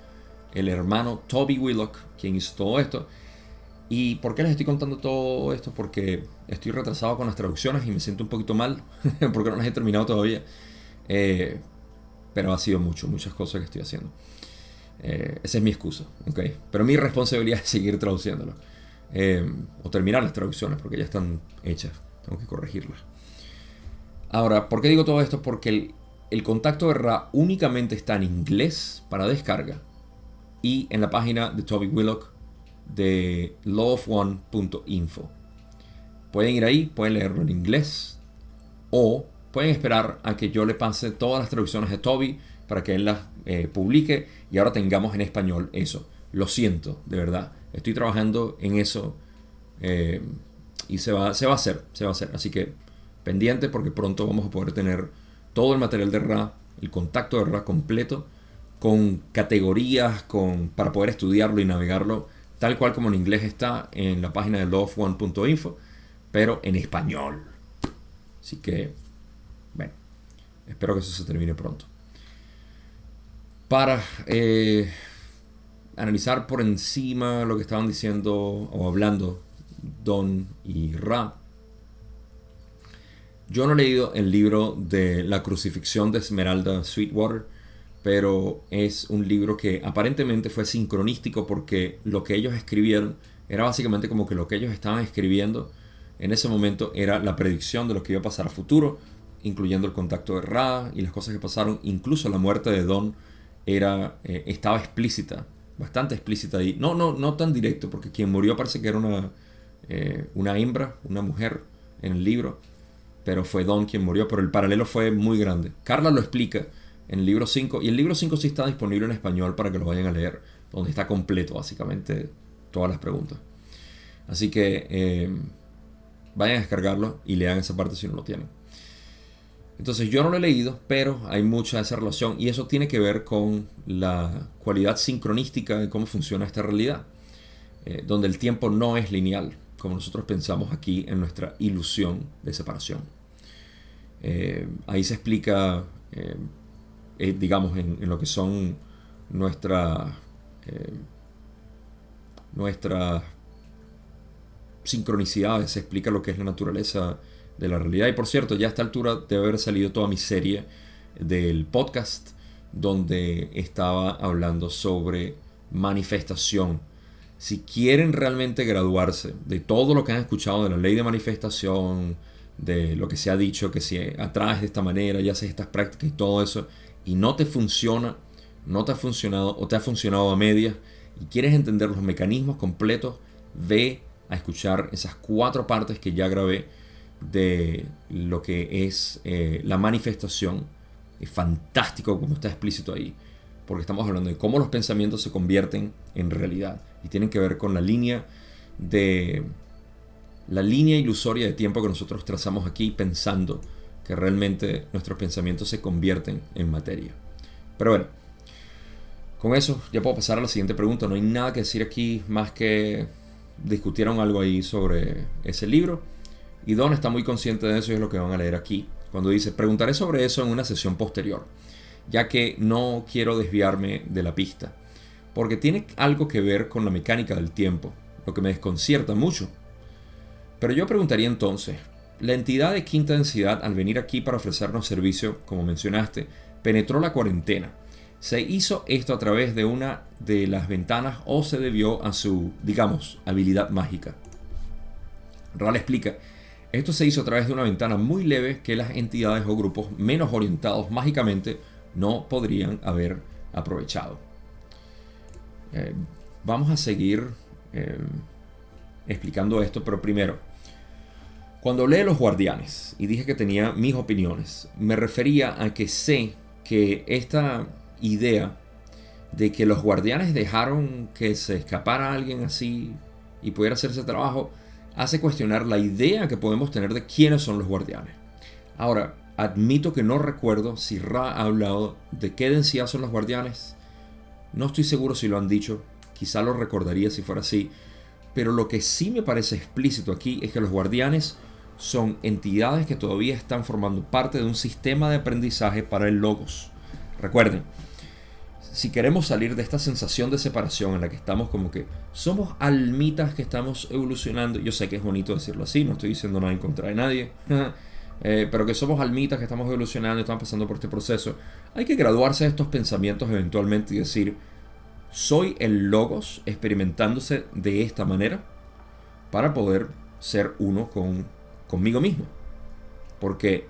el hermano Toby Willock, quien hizo todo esto. ¿Y por qué les estoy contando todo esto? Porque estoy retrasado con las traducciones y me siento un poquito mal porque no las he terminado todavía. Pero ha sido muchas cosas que estoy haciendo. Esa es mi excusa, ¿okay? Pero mi responsabilidad es seguir traduciéndolo. O terminar las traducciones porque ya están hechas. Tengo que corregirlas. Ahora, ¿por qué digo todo esto? Porque el contacto de Ra únicamente está en inglés para descarga y en la página de Toby Willock de lawofone.info. Pueden ir ahí, pueden leerlo en inglés o pueden esperar a que yo le pase todas las traducciones de Toby para que él las publique y ahora tengamos en español eso. Lo siento, de verdad. Estoy trabajando en eso y se va a hacer. Así que pendiente, porque pronto vamos a poder tener todo el material de Ra, el contacto de Ra completo, con categorías, para poder estudiarlo y navegarlo tal cual como en inglés está en la página de lawof1.info, pero en español. Así que, bueno, espero que eso se termine pronto. Para analizar por encima lo que estaban diciendo o hablando Don y Ra, yo no he leído el libro de la crucifixión de Esmeralda Sweetwater, pero es un libro que aparentemente fue sincronístico, porque lo que ellos escribieron era básicamente como que lo que ellos estaban escribiendo en ese momento era la predicción de lo que iba a pasar a futuro, incluyendo el contacto de Ra y las cosas que pasaron. Incluso la muerte de Don estaba explícita, bastante explícita ahí. No tan directo, porque quien murió parece que era una hembra, una mujer en el libro, pero fue Don quien murió, pero el paralelo fue muy grande. Carla lo explica en el libro 5, y el libro 5 sí está disponible en español para que lo vayan a leer, donde está completo básicamente todas las preguntas. Así que vayan a descargarlo y lean esa parte si no lo tienen. Entonces yo no lo he leído, pero hay mucha de esa relación, y eso tiene que ver con la cualidad sincronística de cómo funciona esta realidad, donde el tiempo no es lineal, como nosotros pensamos aquí en nuestra ilusión de separación. Ahí se explica, digamos, en lo que son nuestras sincronicidades, se explica lo que es la naturaleza de la realidad. Y por cierto, ya a esta altura debe haber salido toda mi serie del podcast, donde estaba hablando sobre manifestación. Si quieren realmente graduarse de todo lo que han escuchado de la ley de manifestación, de lo que se ha dicho, que si atraes de esta manera, ya haces estas prácticas y todo eso, y no te funciona, no te ha funcionado o te ha funcionado a medias, y quieres entender los mecanismos completos, ve a escuchar esas 4 partes que ya grabé de lo que es la manifestación. Es fantástico como está explícito ahí, porque estamos hablando de cómo los pensamientos se convierten en realidad y tienen que ver con la línea ilusoria de tiempo que nosotros trazamos aquí, pensando que realmente nuestros pensamientos se convierten en materia. Pero bueno, con eso ya puedo pasar a la siguiente pregunta. No hay nada que decir aquí más que discutieron algo ahí sobre ese libro, y Don está muy consciente de eso, y es lo que van a leer aquí cuando dice: preguntaré sobre eso en una sesión posterior, ya que no quiero desviarme de la pista, porque tiene algo que ver con la mecánica del tiempo, lo que me desconcierta mucho. Pero yo preguntaría entonces: la entidad de quinta densidad, al venir aquí para ofrecernos servicio, como mencionaste, penetró la cuarentena. ¿Se hizo esto a través de una de las ventanas o se debió a su, digamos, habilidad mágica? Ral explica: esto se hizo a través de una ventana muy leve que las entidades o grupos menos orientados mágicamente no podrían haber aprovechado. Vamos a seguir explicando esto, pero primero, cuando hablé de los guardianes y dije que tenía mis opiniones, me refería a que sé que esta idea de que los guardianes dejaron que se escapara alguien así y pudiera hacer ese trabajo hace cuestionar la idea que podemos tener de quiénes son los guardianes. Ahora, admito que no recuerdo si Ra ha hablado de qué densidad son los guardianes. No estoy seguro si lo han dicho, quizá lo recordaría si fuera así, pero lo que sí me parece explícito aquí es que los guardianes son entidades que todavía están formando parte de un sistema de aprendizaje para el Logos. Recuerden, si queremos salir de esta sensación de separación en la que estamos como que somos almitas que estamos evolucionando, yo sé que es bonito decirlo así, no estoy diciendo nada en contra de nadie, pero que somos almitas que estamos evolucionando y estamos pasando por este proceso, hay que graduarse de estos pensamientos eventualmente y decir: soy el Logos experimentándose de esta manera para poder ser uno conmigo mismo, porque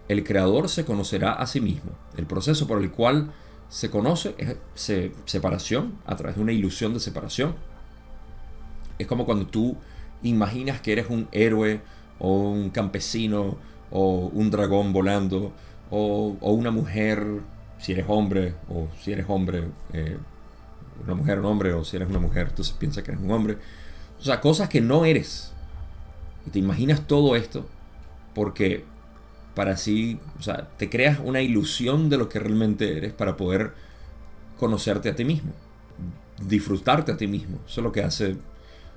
el creador se conocerá a sí mismo. El proceso por el cual se conoce es separación, a través de una ilusión de separación. Es como cuando tú imaginas que eres un héroe o un campesino o un dragón volando o una mujer, si eres hombre, o si eres hombre, una mujer, un hombre, o si eres una mujer, entonces piensa que eres un hombre. O sea, cosas que no eres. Y te imaginas todo esto porque para así, o sea, te creas una ilusión de lo que realmente eres para poder conocerte a ti mismo, disfrutarte a ti mismo. Eso es lo que hace.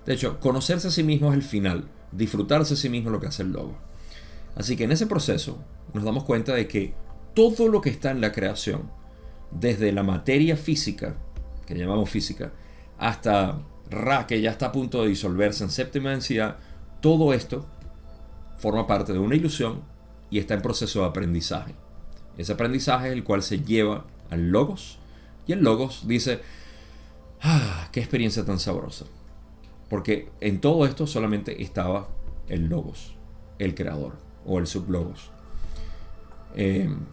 De hecho, conocerse a sí mismo es el final, disfrutarse a sí mismo es lo que hace el logo. Así que en ese proceso nos damos cuenta de que todo lo que está en la creación, desde la materia física, que llamamos física, hasta Ra, que ya está a punto de disolverse en séptima densidad, todo esto forma parte de una ilusión y está en proceso de aprendizaje. Ese aprendizaje es el cual se lleva al logos, y el logos dice, qué experiencia tan sabrosa. Porque en todo esto solamente estaba el logos, el creador o el sublogos.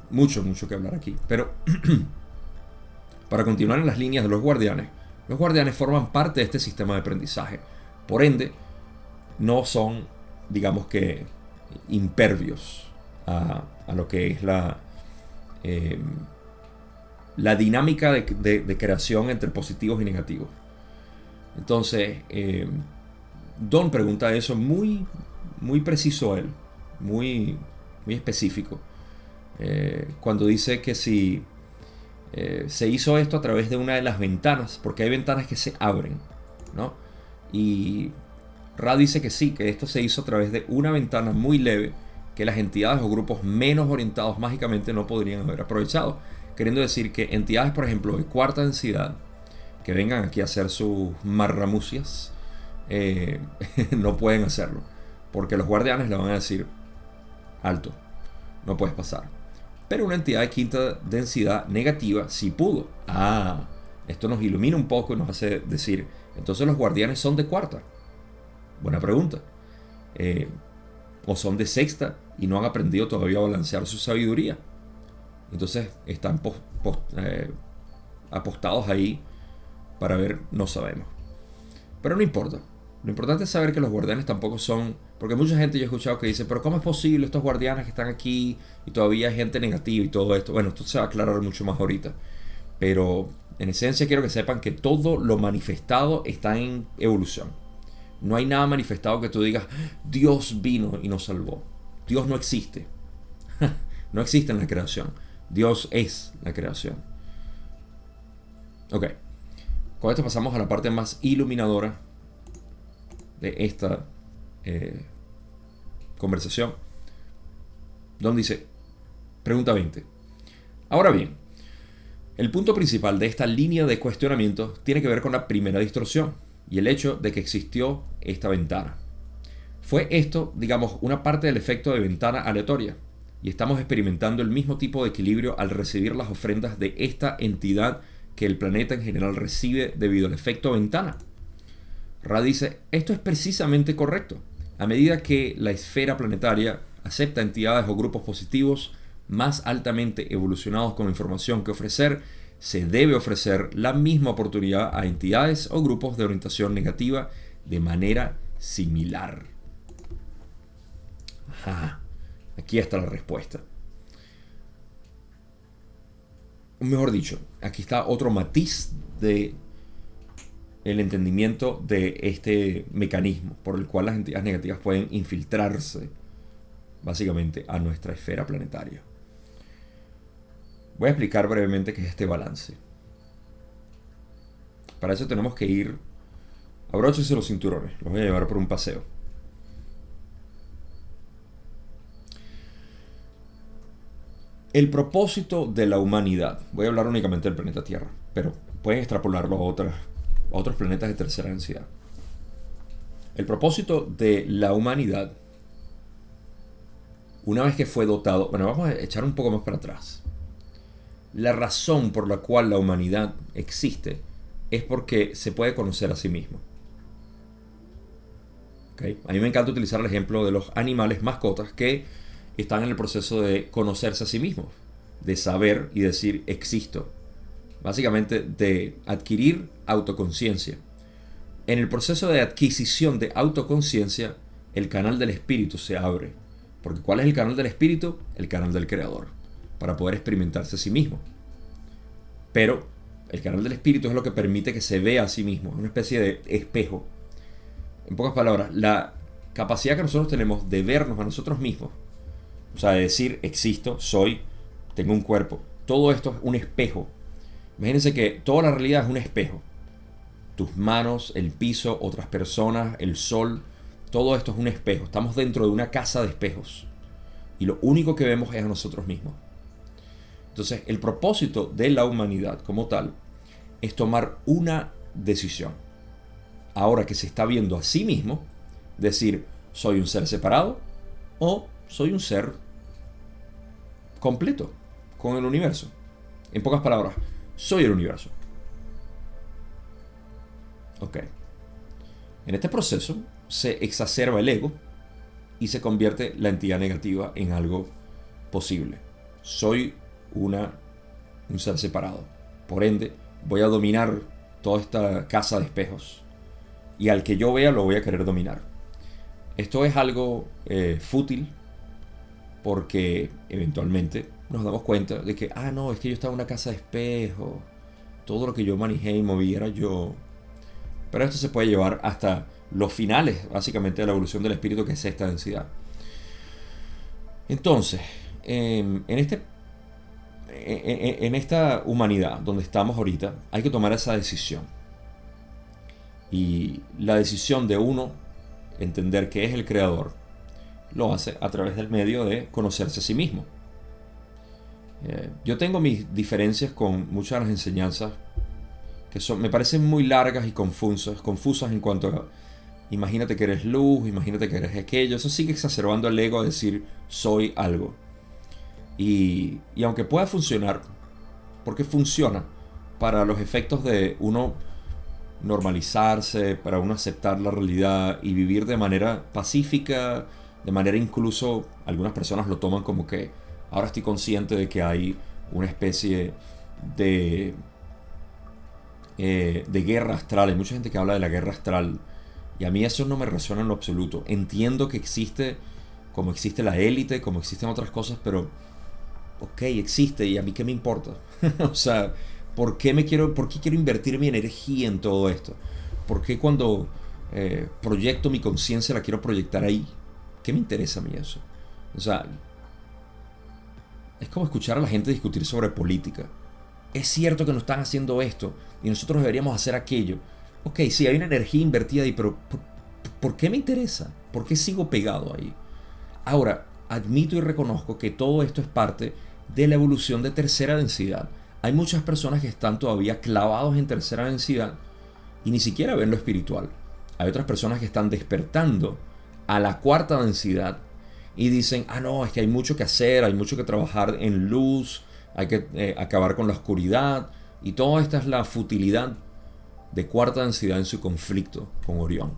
Mucho que hablar aquí. Pero para continuar en las líneas de los guardianes forman parte de este sistema de aprendizaje. Por ende, no son, digamos que, impervios a lo que es la dinámica de creación entre positivos y negativos. Entonces, Don pregunta eso muy preciso a él, muy específico. Cuando dice que si se hizo esto a través de una de las ventanas, porque hay ventanas que se abren, ¿no? Y Ra dice que sí, que esto se hizo a través de una ventana muy leve que las entidades o grupos menos orientados mágicamente no podrían haber aprovechado. Queriendo decir que entidades, por ejemplo, de cuarta densidad, que vengan aquí a hacer sus marramucias, no pueden hacerlo. Porque los guardianes le van a decir, alto, no puedes pasar. Pero una entidad de quinta densidad negativa sí pudo. Esto nos ilumina un poco y nos hace decir, entonces los guardianes son de cuarta. Buena pregunta. O son de sexta y no han aprendido todavía a balancear su sabiduría. Entonces están apostados ahí para ver, no sabemos. Pero no importa. Lo importante es saber que los guardianes tampoco son... Porque mucha gente yo he escuchado que dice, pero ¿cómo es posible estos guardianes que están aquí y todavía hay gente negativa y todo esto? Bueno, esto se va a aclarar mucho más ahorita. Pero en esencia quiero que sepan que todo lo manifestado está en evolución. No hay nada manifestado que tú digas, Dios vino y nos salvó. Dios no existe. No existe en la creación. Dios es la creación. Ok. Con esto pasamos a la parte más iluminadora de esta conversación. Donde dice, pregunta 20. Ahora bien, el punto principal de esta línea de cuestionamiento tiene que ver con la primera distorsión y el hecho de que existió esta ventana. Fue esto, digamos, una parte del efecto de ventana aleatoria, y estamos experimentando el mismo tipo de equilibrio al recibir las ofrendas de esta entidad que el planeta en general recibe debido al efecto ventana. Ra dice, esto es precisamente correcto. A medida que la esfera planetaria acepta entidades o grupos positivos más altamente evolucionados con información que ofrecer, se debe ofrecer la misma oportunidad a entidades o grupos de orientación negativa de manera similar. Aquí está la respuesta. Mejor dicho, aquí está otro matiz de el entendimiento de este mecanismo por el cual las entidades negativas pueden infiltrarse básicamente a nuestra esfera planetaria. Voy a explicar brevemente qué es este balance. Para eso tenemos que ir, abróchense los cinturones, los voy a llevar por un paseo. El propósito de la humanidad, voy a hablar únicamente del planeta Tierra, pero pueden extrapolarlo a otros planetas de tercera densidad. El propósito de la humanidad, una vez que fue dotado, bueno, vamos a echar un poco más para atrás. La razón por la cual la humanidad existe es porque se puede conocer a sí mismo. ¿Okay? A mí me encanta utilizar el ejemplo de los animales mascotas que están en el proceso de conocerse a sí mismos, de saber y decir existo. Básicamente de adquirir autoconciencia. En el proceso de adquisición de autoconciencia, el canal del espíritu se abre. Porque ¿cuál es el canal del espíritu? El canal del creador, para poder experimentarse a sí mismo. Pero el canal del espíritu es lo que permite que se vea a sí mismo, es una especie de espejo. En pocas palabras, capacidad que nosotros tenemos de vernos a nosotros mismos, o sea, de decir, existo, soy, tengo un cuerpo, todo esto es un espejo. Imagínense que toda la realidad es un espejo. Tus manos, el piso, otras personas, el sol, todo esto es un espejo. Estamos dentro de una casa de espejos y lo único que vemos es a nosotros mismos. Entonces, el propósito de la humanidad como tal es tomar una decisión. Ahora que se está viendo a sí mismo, decir, soy un ser separado o soy un ser completo con el universo. En pocas palabras, soy el universo. Ok. En este proceso se exacerba el ego y se convierte la entidad negativa en algo posible. Soy un ser separado. Por ende, voy a dominar toda esta casa de espejos. Y al que yo vea lo voy a querer dominar. Esto es algo fútil porque eventualmente nos damos cuenta de que, no, es que yo estaba en una casa de espejos. Todo lo que yo manejé y moví era yo. Pero esto se puede llevar hasta los finales, básicamente, de la evolución del espíritu, que es esta densidad. Entonces, en esta humanidad donde estamos ahorita, hay que tomar esa decisión. Y la decisión de uno entender que es el creador lo hace a través del medio de conocerse a sí mismo. Yo tengo mis diferencias con muchas de las enseñanzas que me parecen muy largas y confusas en cuanto a imagínate que eres luz, imagínate que eres aquello. Eso sigue exacerbando el ego a decir soy algo. Y aunque pueda funcionar, porque funciona para los efectos de uno normalizarse, para uno aceptar la realidad y vivir de manera pacífica, de manera incluso algunas personas lo toman como que ahora estoy consciente de que hay una especie de guerra astral. Hay mucha gente que habla de la guerra astral y a mí eso no me resuena en lo absoluto. Entiendo que existe, como existe la élite, como existen otras cosas, pero ok, existe y a mí qué me importa. O sea, ¿por qué quiero invertir mi energía en todo esto? ¿Por qué cuando proyecto mi conciencia la quiero proyectar ahí? ¿Qué me interesa a mí eso? O sea, es como escuchar a la gente discutir sobre política. Es cierto que nos están haciendo esto y nosotros deberíamos hacer aquello. Ok, sí, hay una energía invertida ahí, pero ¿por qué me interesa? ¿Por qué sigo pegado ahí? Ahora, admito y reconozco que todo esto es parte de la evolución de tercera densidad. Hay muchas personas que están todavía clavados en tercera densidad y ni siquiera ven lo espiritual. Hay otras personas que están despertando a la cuarta densidad y dicen, no, es que hay mucho que hacer, hay mucho que trabajar en luz, hay que acabar con la oscuridad, y toda esta es la futilidad de cuarta densidad en su conflicto con Orión.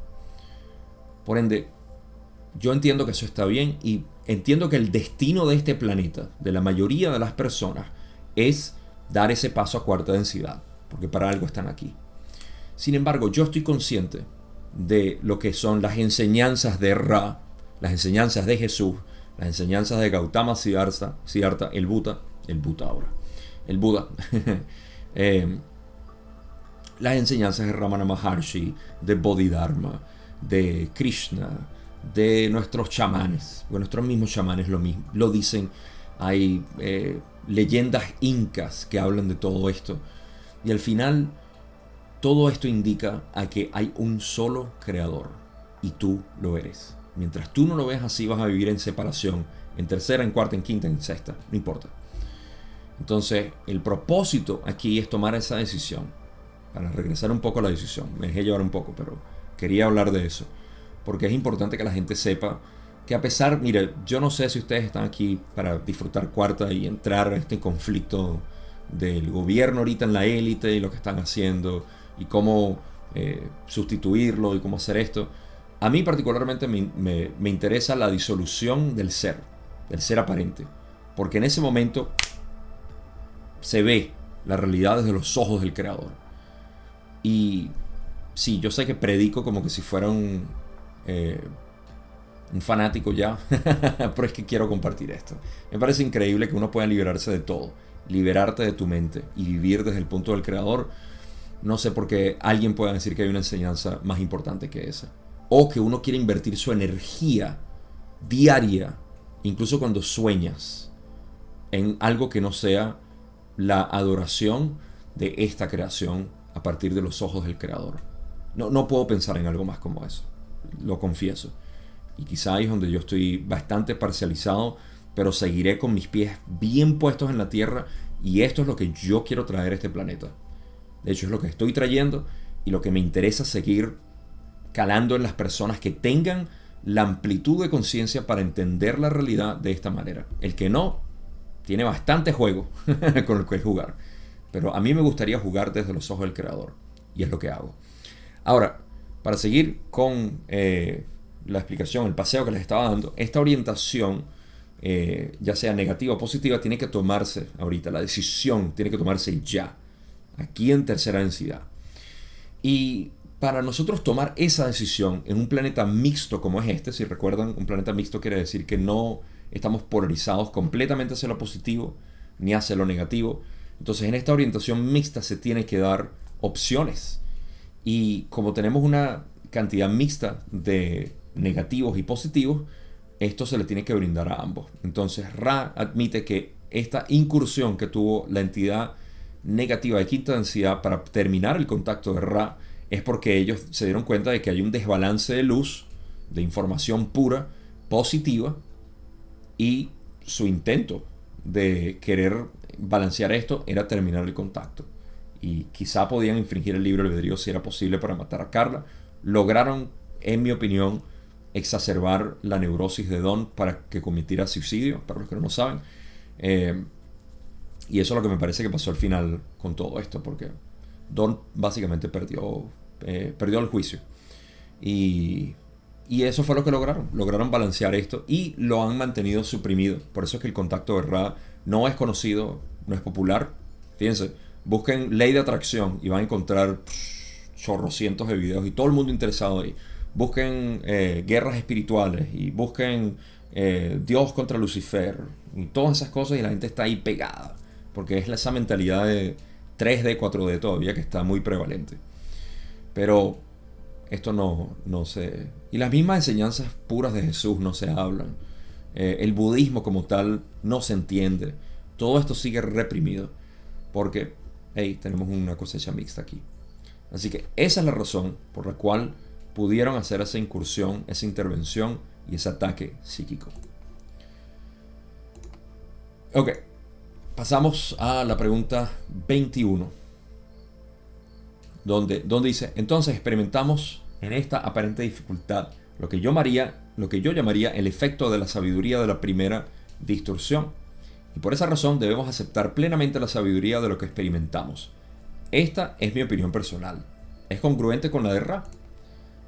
Por ende, yo entiendo que eso está bien y entiendo que el destino de este planeta, de la mayoría de las personas, es dar ese paso a cuarta densidad, porque para algo están aquí. Sin embargo, yo estoy consciente de lo que son las enseñanzas de Ra, las enseñanzas de Jesús, las enseñanzas de Gautama Siddhartha, el Buda, las enseñanzas de Ramana Maharshi, de Bodhidharma, de Krishna, de nuestros chamanes. Bueno, nuestros mismos chamanes lo dicen. Hay leyendas incas que hablan de todo esto. Y al final, todo esto indica a que hay un solo creador. Y tú lo eres. Mientras tú no lo ves así, vas a vivir en separación. En tercera, en cuarta, en quinta, en sexta. No importa. Entonces, el propósito aquí es tomar esa decisión. Para regresar un poco a la decisión. Me dejé llevar un poco, pero quería hablar de eso. Porque es importante que la gente sepa que a pesar, mire, yo no sé si ustedes están aquí para disfrutar cuarta y entrar a este conflicto del gobierno ahorita en la élite y lo que están haciendo y cómo sustituirlo y cómo hacer esto. A mí particularmente me interesa la disolución del ser aparente. Porque en ese momento se ve la realidad desde los ojos del creador. Y sí, yo sé que predico como que si fuera un fanático ya, pero es que quiero compartir esto. Me parece increíble que uno pueda liberarse de todo, liberarte de tu mente y vivir desde el punto del creador. No sé por qué alguien pueda decir que hay una enseñanza más importante que esa. o que uno quiere invertir su energía diaria, incluso cuando sueñas, en algo que no sea la adoración de esta creación a partir de los ojos del Creador. No puedo pensar en algo más como eso, lo confieso. Y quizá ahí es donde yo estoy bastante parcializado, pero seguiré con mis pies bien puestos en la tierra, y esto es lo que yo quiero traer a este planeta. De hecho, es lo que estoy trayendo y lo que me interesa seguir calando en las personas que tengan la amplitud de conciencia para entender la realidad de esta manera. El que no, tiene bastante juego con el que jugar. Pero a mí me gustaría jugar desde los ojos del Creador, y es lo que hago. Ahora, para seguir con la explicación, el paseo que les estaba dando, esta orientación, ya sea negativa o positiva, tiene que tomarse ahorita. La decisión tiene que tomarse ya, aquí en tercera densidad. Y para nosotros tomar esa decisión en un planeta mixto como es este, si recuerdan, un planeta mixto quiere decir que no estamos polarizados completamente hacia lo positivo ni hacia lo negativo. Entonces, en esta orientación mixta se tiene que dar opciones. Y como tenemos una cantidad mixta de negativos y positivos, esto se le tiene que brindar a ambos. Entonces, Ra admite que esta incursión que tuvo la entidad negativa de quinta densidad para terminar el contacto de Ra es porque ellos se dieron cuenta de que hay un desbalance de luz, de información pura, positiva, y su intento de querer balancear esto era terminar el contacto. Y quizá podían infringir el libre albedrío si era posible para matar a Carla. Lograron, en mi opinión, exacerbar la neurosis de Don para que cometiera suicidio, para los que no lo saben. Y eso es lo que me parece que pasó al final con todo esto, porque Don básicamente perdió el juicio. Y eso fue lo que lograron. Lograron balancear esto y lo han mantenido suprimido. Por eso es que el contacto de Ra no es conocido, no es popular. Fíjense, busquen ley de atracción y van a encontrar chorrocientos de videos y todo el mundo interesado ahí. Busquen guerras espirituales y busquen Dios contra Lucifer y todas esas cosas, y la gente está ahí pegada, porque es esa mentalidad de 3D, 4D todavía que está muy prevalente. Pero esto no se... Y las mismas enseñanzas puras de Jesús no se hablan. El budismo como tal no se entiende. Todo esto sigue reprimido porque tenemos una cosecha mixta aquí. Así que esa es la razón por la cual pudieron hacer esa incursión, esa intervención y ese ataque psíquico. Ok, pasamos a la pregunta 21, donde dice: entonces experimentamos en esta aparente dificultad lo que yo llamaría el efecto de la sabiduría de la primera distorsión, y por esa razón debemos aceptar plenamente la sabiduría de lo que experimentamos. Esta es mi opinión personal. ¿Es congruente con la de Ra?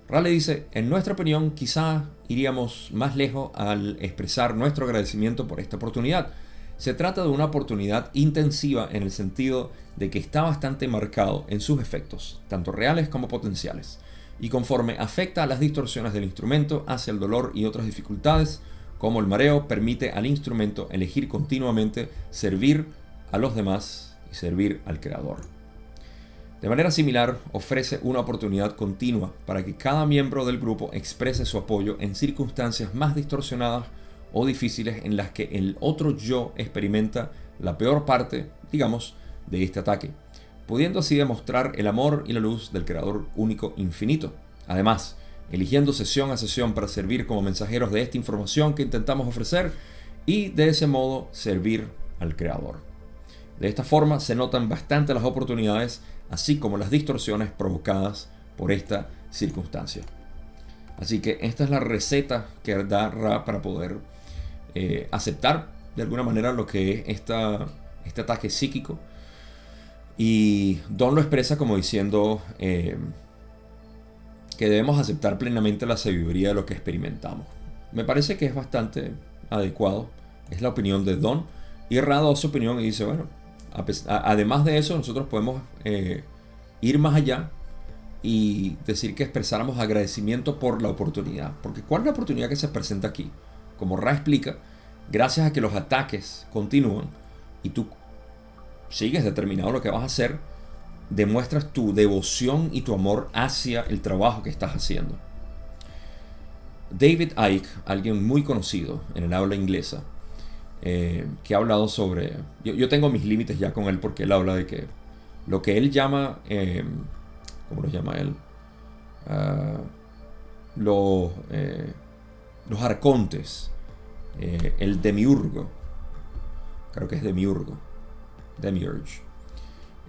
Ra le dice: en nuestra opinión quizá iríamos más lejos al expresar nuestro agradecimiento por esta oportunidad. Se trata de una oportunidad intensiva en el sentido de que está bastante marcado en sus efectos, tanto reales como potenciales, y conforme afecta a las distorsiones del instrumento hacia el dolor y otras dificultades, como el mareo, permite al instrumento elegir continuamente servir a los demás y servir al Creador. De manera similar, ofrece una oportunidad continua para que cada miembro del grupo exprese su apoyo en circunstancias más distorsionadas o difíciles en las que el otro yo experimenta la peor parte, digamos, de este ataque, pudiendo así demostrar el amor y la luz del Creador único infinito. Además, eligiendo sesión a sesión para servir como mensajeros de esta información que intentamos ofrecer y de ese modo servir al Creador. De esta forma se notan bastante las oportunidades, así como las distorsiones provocadas por esta circunstancia. Así que esta es la receta que da Ra para poder aceptar de alguna manera lo que es este ataque psíquico. Y Don lo expresa como diciendo que debemos aceptar plenamente la sabiduría de lo que experimentamos. Me parece que es bastante adecuado. Es la opinión de Don. Y Ra da su opinión y dice: bueno, además de eso, nosotros podemos ir más allá y decir que expresáramos agradecimiento por la oportunidad. Porque ¿cuál es la oportunidad que se presenta aquí? Como Ra explica, gracias a que los ataques continúan y tú sigues determinado lo que vas a hacer, demuestras tu devoción y tu amor hacia el trabajo que estás haciendo. David Icke, alguien muy conocido en el habla inglesa, que ha hablado sobre... Yo tengo mis límites ya con él porque él habla de que lo que él llama... ¿cómo lo llama él? Ah, los, los arcontes, el demiurgo, creo que es demiurge.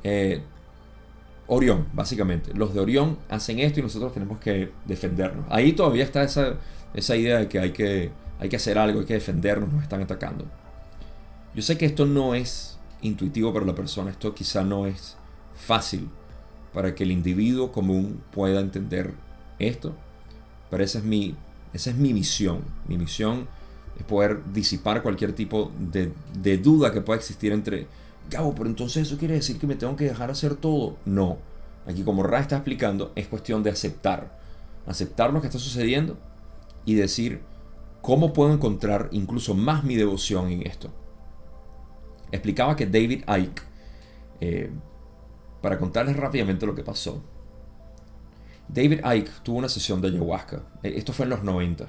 Eh, Orión, básicamente. Los de Orión hacen esto y nosotros tenemos que defendernos. Ahí todavía está esa idea de que hay que hacer algo, hay que defendernos, nos están atacando. Yo sé que esto no es intuitivo para la persona, esto quizá no es fácil para que el individuo común pueda entender esto, pero esa es mi misión. Mi misión es poder disipar cualquier tipo de duda que pueda existir entre Gabo, pero entonces eso quiere decir que me tengo que dejar hacer todo. No, aquí como Ra está explicando, es cuestión de aceptar lo que está sucediendo y decir cómo puedo encontrar incluso más mi devoción en esto. Explicaba que David Icke, para contarles rápidamente lo que pasó, David Icke tuvo una sesión de ayahuasca. Esto fue en los 90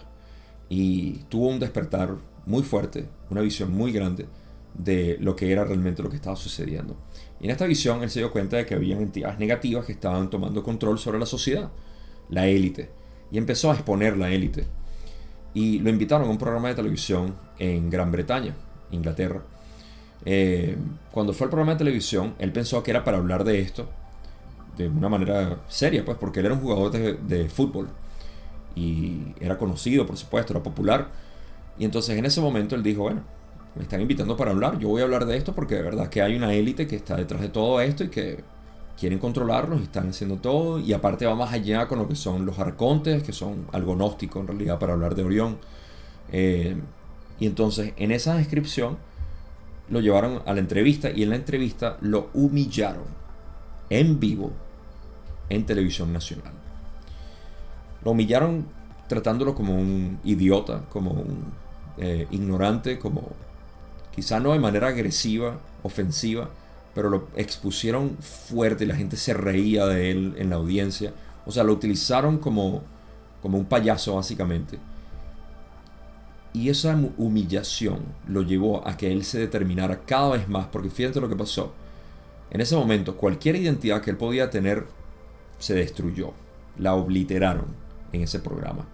y tuvo un despertar muy fuerte, una visión muy grande de lo que era realmente lo que estaba sucediendo. Y en esta visión él se dio cuenta de que había entidades negativas que estaban tomando control sobre la sociedad, la élite, y empezó a exponer la élite. Y lo invitaron a un programa de televisión en Gran Bretaña, Inglaterra. Cuando fue al programa de televisión, él pensó que era para hablar de esto de una manera seria, pues porque él era un jugador de fútbol y era conocido, por supuesto, era popular. Y entonces en ese momento él dijo, bueno, me están invitando para hablar, yo voy a hablar de esto porque de verdad que hay una élite que está detrás de todo esto y que quieren controlarnos y están haciendo todo, y aparte va más allá con lo que son los arcontes, que son algo gnóstico en realidad para hablar de Orión. Y entonces en esa descripción lo llevaron a la entrevista y en la entrevista lo humillaron en vivo en televisión nacional. Lo humillaron tratándolo como un idiota, como un ignorante, como quizá no de manera agresiva, ofensiva, pero lo expusieron fuerte y la gente se reía de él en la audiencia. O sea, lo utilizaron como un payaso básicamente. Y esa humillación lo llevó a que él se determinara cada vez más, porque fíjate lo que pasó. En ese momento, cualquier identidad que él podía tener se destruyó, la obliteraron en ese programa.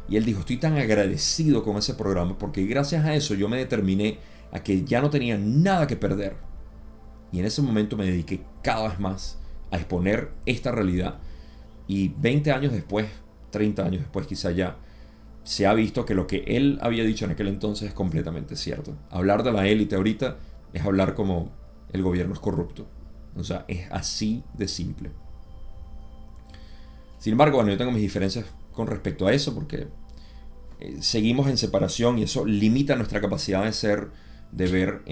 Y él dijo, estoy tan agradecido con ese programa porque gracias a eso yo me determiné a que ya no tenía nada que perder. Y en ese momento me dediqué cada vez más a exponer esta realidad. Y 20 años después, 30 años después quizá ya, se ha visto que lo que él había dicho en aquel entonces es completamente cierto. Hablar de la élite ahorita es hablar como el gobierno es corrupto. O sea, es así de simple. Sin embargo, bueno, yo tengo mis diferencias con respecto a eso porque seguimos en separación y eso limita nuestra capacidad de ver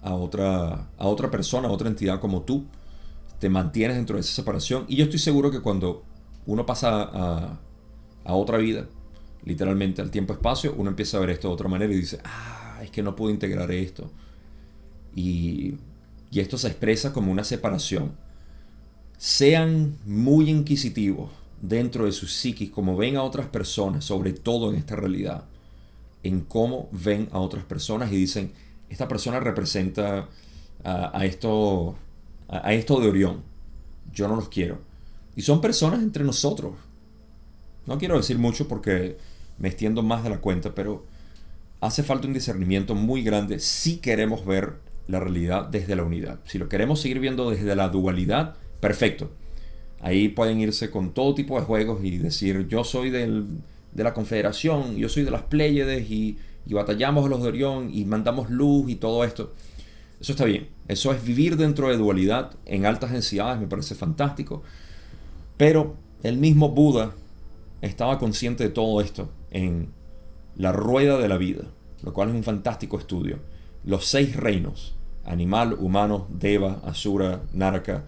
a otra persona, a otra entidad como tú. Te mantienes dentro de esa separación y yo estoy seguro que cuando uno pasa a otra vida, literalmente al tiempo-espacio, uno empieza a ver esto de otra manera y dice, es que no puedo integrar esto. Y esto se expresa como una separación. Sean muy inquisitivos dentro de su psiquis, como ven a otras personas, sobre todo en esta realidad, en cómo ven a otras personas y dicen, esta persona representa a esto de Orión, yo no los quiero. Y son personas entre nosotros. No quiero decir mucho porque me extiendo más de la cuenta, pero hace falta un discernimiento muy grande si queremos ver la realidad desde la unidad. Si lo queremos seguir viendo desde la dualidad, perfecto. Ahí pueden irse con todo tipo de juegos y decir, yo soy de la Confederación, yo soy de las Pléyades y batallamos a los de Orión y mandamos luz y todo esto. Eso está bien. Eso es vivir dentro de dualidad en altas densidades, me parece fantástico. Pero el mismo Buda estaba consciente de todo esto en La Rueda de la Vida, lo cual es un fantástico estudio. Los 6 reinos, animal, humano, deva, asura, naraka,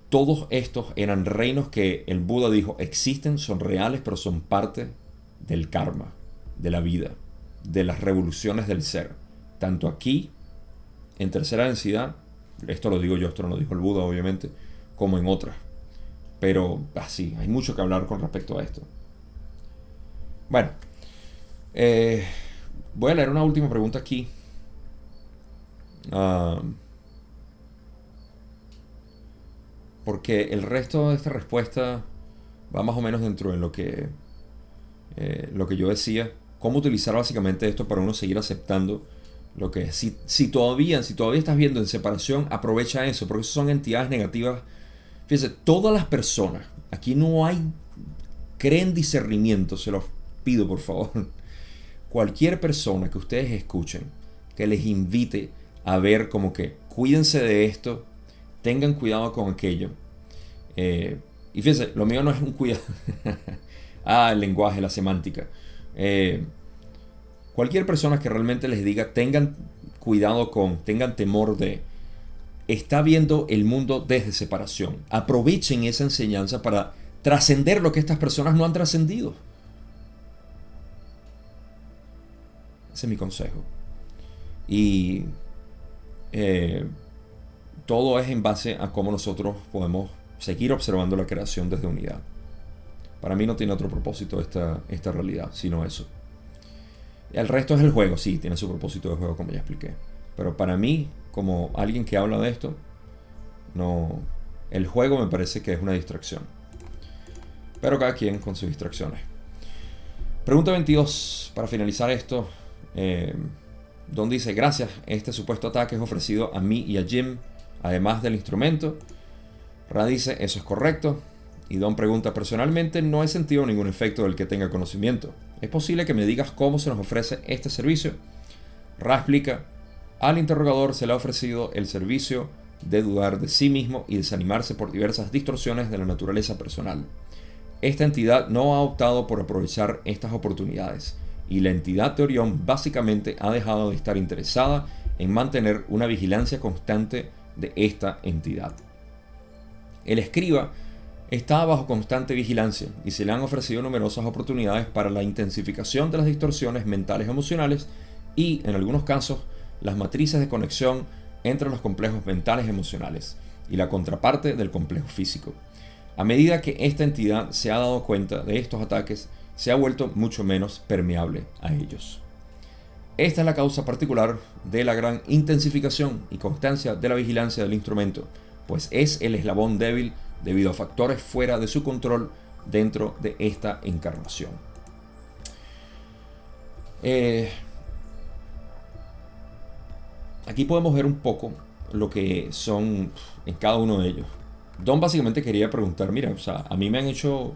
todos estos eran reinos que el Buda dijo existen, son reales, pero son parte del karma, de la vida, de las revoluciones del ser. Tanto aquí, en tercera densidad, esto lo digo yo, esto no lo dijo el Buda obviamente, como en otras. Pero así, hay mucho que hablar con respecto a esto. Bueno, eh, voy a leer una última pregunta aquí. ah, Porque el resto de esta respuesta va más o menos dentro de lo que yo decía. Cómo utilizar básicamente esto para uno seguir aceptando lo que es. Si todavía estás viendo en separación, aprovecha eso, porque eso son entidades negativas. Fíjense, todas las personas, aquí no hay, creen discernimiento, se los pido por favor. Cualquier persona que ustedes escuchen, que les invite a ver como que cuídense de esto, tengan cuidado con aquello. Y fíjense, lo mío no es un cuidado. El lenguaje, la semántica. Eh, Cualquier persona que realmente les diga tengan cuidado con, tengan temor de, está viendo el mundo desde separación. Aprovechen esa enseñanza para trascender lo que estas personas no han trascendido. Ese es mi consejo. Y eh, todo es en base a cómo nosotros podemos seguir observando la creación desde unidad. Para mí no tiene otro propósito esta realidad, sino eso. El resto es el juego, sí, tiene su propósito de juego, como ya expliqué. Pero para mí, como alguien que habla de esto, no, el juego me parece que es una distracción. Pero cada quien con sus distracciones. Pregunta 22, para finalizar esto. Don dice, gracias, este supuesto ataque es ofrecido a mí y a Jim, además del instrumento. Ra dice, eso es correcto. Y Don pregunta, personalmente no he sentido ningún efecto del que tenga conocimiento. ¿Es posible que me digas cómo se nos ofrece este servicio? Ra explica, al interrogador se le ha ofrecido el servicio de dudar de sí mismo y desanimarse por diversas distorsiones de la naturaleza personal. Esta entidad no ha optado por aprovechar estas oportunidades, y la entidad de Orión básicamente ha dejado de estar interesada en mantener una vigilancia constante de esta entidad. El escriba está bajo constante vigilancia y se le han ofrecido numerosas oportunidades para la intensificación de las distorsiones mentales y emocionales y, en algunos casos, las matrices de conexión entre los complejos mentales y emocionales y la contraparte del complejo físico. A medida que esta entidad se ha dado cuenta de estos ataques, se ha vuelto mucho menos permeable a ellos. Esta es la causa particular de la gran intensificación y constancia de la vigilancia del instrumento, pues es el eslabón débil debido a factores fuera de su control dentro de esta encarnación. Aquí podemos ver un poco lo que son en cada uno de ellos. Don básicamente quería preguntar, mira, o sea, a mí me han hecho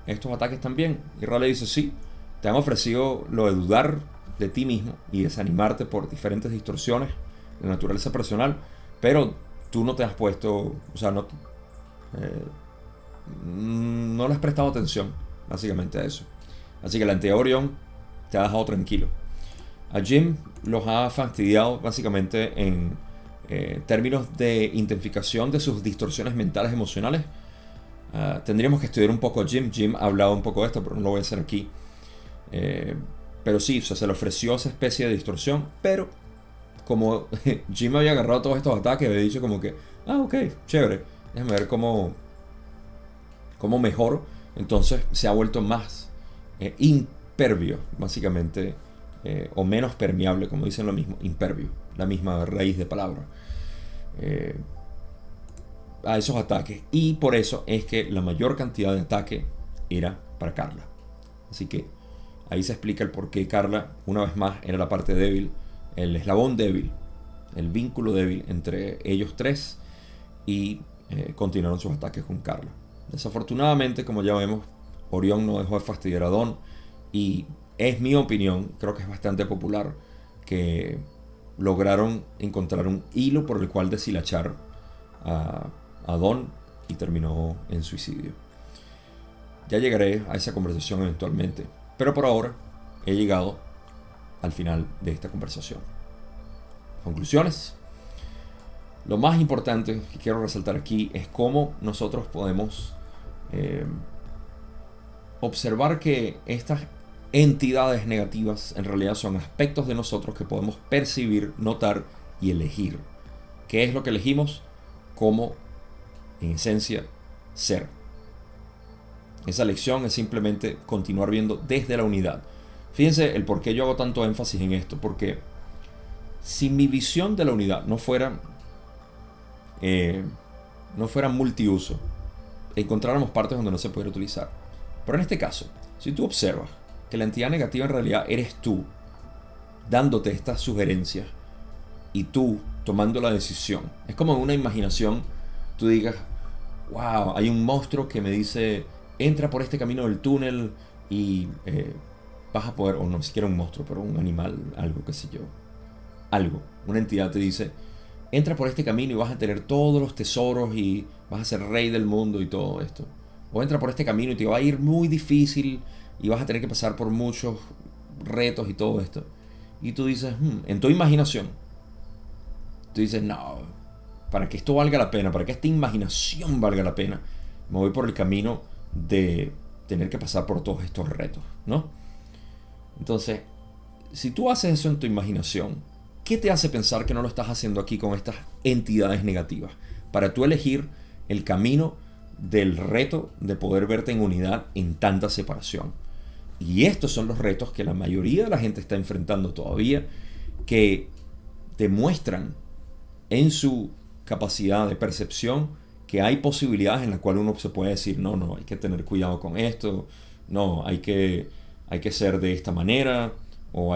estos ataques también. Y Ra le dice, sí, te han ofrecido lo de dudar de ti mismo y desanimarte por diferentes distorsiones de naturaleza personal, pero tú no te has puesto, o sea, no le has prestado atención básicamente a eso. Así que la entidad Orión te ha dejado tranquilo. A Jim los ha fastidiado básicamente en términos de intensificación de sus distorsiones mentales emocionales. Tendríamos que estudiar un poco a Jim. Jim ha hablado un poco de esto, pero no lo voy a hacer aquí. Pero sí, o sea, se le ofreció esa especie de distorsión, pero como Jim había agarrado todos estos ataques, había dicho como que, ok, chévere, déjame ver cómo mejoro. Entonces se ha vuelto más impervio, básicamente, o menos permeable, como dicen lo mismo, impervio, la misma raíz de palabra, a esos ataques. Y por eso es que la mayor cantidad de ataque era para Carla. Así que ahí se explica el por qué Carla, una vez más, era la parte débil, el eslabón débil, el vínculo débil entre ellos tres, y continuaron sus ataques con Carla. Desafortunadamente, como ya vemos, Orión no dejó de fastidiar a Don, y es mi opinión, creo que es bastante popular, que lograron encontrar un hilo por el cual deshilachar a Don, y terminó en suicidio. Ya llegaré a esa conversación eventualmente, pero por ahora he llegado al final de esta conversación. Conclusiones. Lo más importante que quiero resaltar aquí es cómo nosotros podemos observar que estas entidades negativas en realidad son aspectos de nosotros que podemos percibir, notar y elegir. ¿Qué es lo que elegimos? Como, en esencia, ser. Esa lección es simplemente continuar viendo desde la unidad. Fíjense el por qué yo hago tanto énfasis en esto, porque si mi visión de la unidad no fuera multiuso, encontráramos partes donde no se pudiera utilizar. Pero en este caso, si tú observas que la entidad negativa en realidad eres tú, dándote estas sugerencias y tú tomando la decisión, es como en una imaginación, tú digas, wow, hay un monstruo que me dice, entra por este camino del túnel y vas a poder, o no siquiera un monstruo, pero un animal, algo, qué sé yo, algo, una entidad te dice, entra por este camino y vas a tener todos los tesoros y vas a ser rey del mundo y todo esto. O entra por este camino y te va a ir muy difícil y vas a tener que pasar por muchos retos y todo esto. Y tú dices, en tu imaginación, tú dices, no, para que esto valga la pena, para que esta imaginación valga la pena, me voy por el camino de tener que pasar por todos estos retos, ¿no? Entonces, si tú haces eso en tu imaginación, ¿qué te hace pensar que no lo estás haciendo aquí con estas entidades negativas? Para tú elegir el camino del reto de poder verte en unidad en tanta separación. Y estos son los retos que la mayoría de la gente está enfrentando todavía, que demuestran en su capacidad de percepción que hay posibilidades en las cuales uno se puede decir, no, hay que tener cuidado con esto, no, hay que ser de esta manera, o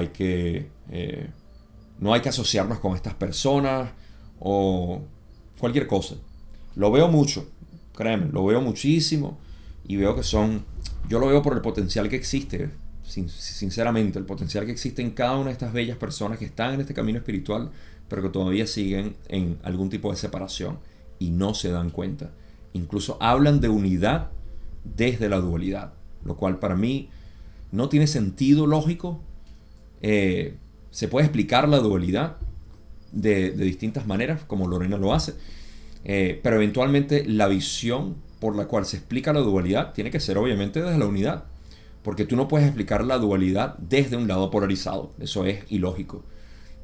no hay que asociarnos con estas personas, o cualquier cosa. Lo veo mucho, créeme, lo veo muchísimo, y veo que yo lo veo por el potencial que existe, sinceramente, el potencial que existe en cada una de estas bellas personas que están en este camino espiritual, pero que todavía siguen en algún tipo de separación y no se dan cuenta. Incluso hablan de unidad desde la dualidad, lo cual para mí no tiene sentido lógico. Se puede explicar la dualidad de distintas maneras, como Lorena lo hace, pero eventualmente la visión por la cual se explica la dualidad tiene que ser obviamente desde la unidad, porque tú no puedes explicar la dualidad desde un lado polarizado, eso es ilógico.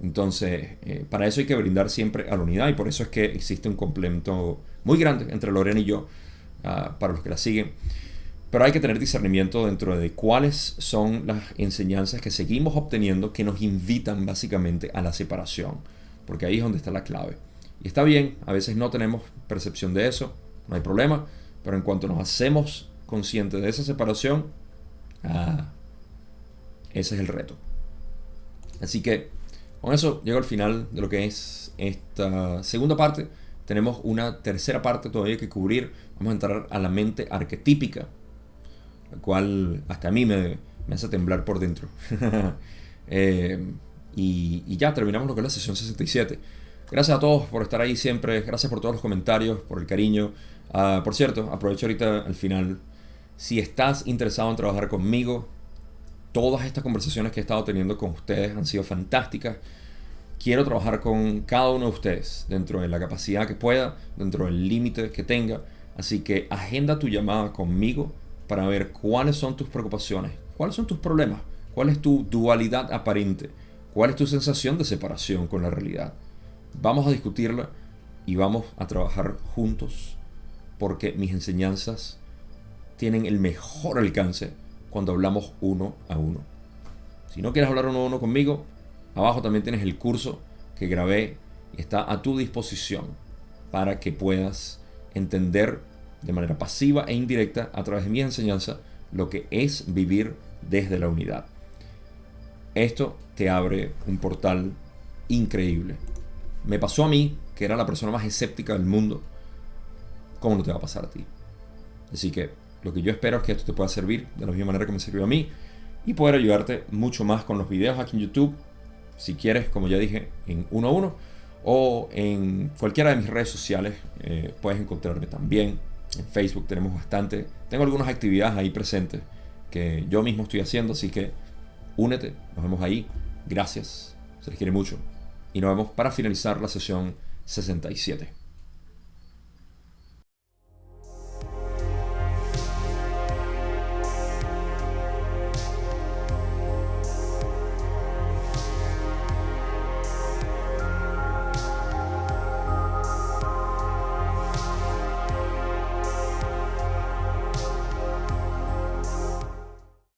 Entonces, para eso hay que brindar siempre a la unidad, y por eso es que existe un complemento muy grande entre Lorena y yo, para los que la siguen. Pero hay que tener discernimiento dentro de cuáles son las enseñanzas que seguimos obteniendo que nos invitan básicamente a la separación, porque ahí es donde está la clave. Y está bien, a veces no tenemos percepción de eso, no hay problema, pero en cuanto nos hacemos conscientes de esa separación, ese es el reto. Así que con eso llego al final de lo que es esta segunda parte. Tenemos una tercera parte todavía que cubrir. Vamos a entrar a la mente arquetípica, la cual hasta a mí me hace temblar por dentro. Y ya terminamos lo que es la sesión 67. Gracias a todos por estar ahí siempre. Gracias por todos los comentarios, por el cariño. Por cierto, aprovecho ahorita al final. Si estás interesado en trabajar conmigo, todas estas conversaciones que he estado teniendo con ustedes han sido fantásticas. Quiero trabajar con cada uno de ustedes dentro de la capacidad que pueda, dentro del límite que tenga. Así que agenda tu llamada conmigo para ver cuáles son tus preocupaciones, cuáles son tus problemas, cuál es tu dualidad aparente, cuál es tu sensación de separación con la realidad. Vamos a discutirla y vamos a trabajar juntos, porque mis enseñanzas tienen el mejor alcance cuando hablamos uno a uno. Si no quieres hablar uno a uno conmigo, abajo también tienes el curso que grabé y está a tu disposición para que puedas entender de manera pasiva e indirecta a través de mi enseñanza lo que es vivir desde la unidad. Esto te abre un portal increíble. Me pasó a mí, que era la persona más escéptica del mundo. ¿Cómo no te va a pasar a ti? Así que lo que yo espero es que esto te pueda servir de la misma manera que me sirvió a mí y poder ayudarte mucho más con los videos aquí en YouTube. Si quieres, como ya dije, en uno a uno o en cualquiera de mis redes sociales, puedes encontrarme también. En Facebook tenemos bastante. Tengo algunas actividades ahí presentes que yo mismo estoy haciendo, así que únete, nos vemos ahí. Gracias, se les quiere mucho. Y nos vemos para finalizar la sesión 67.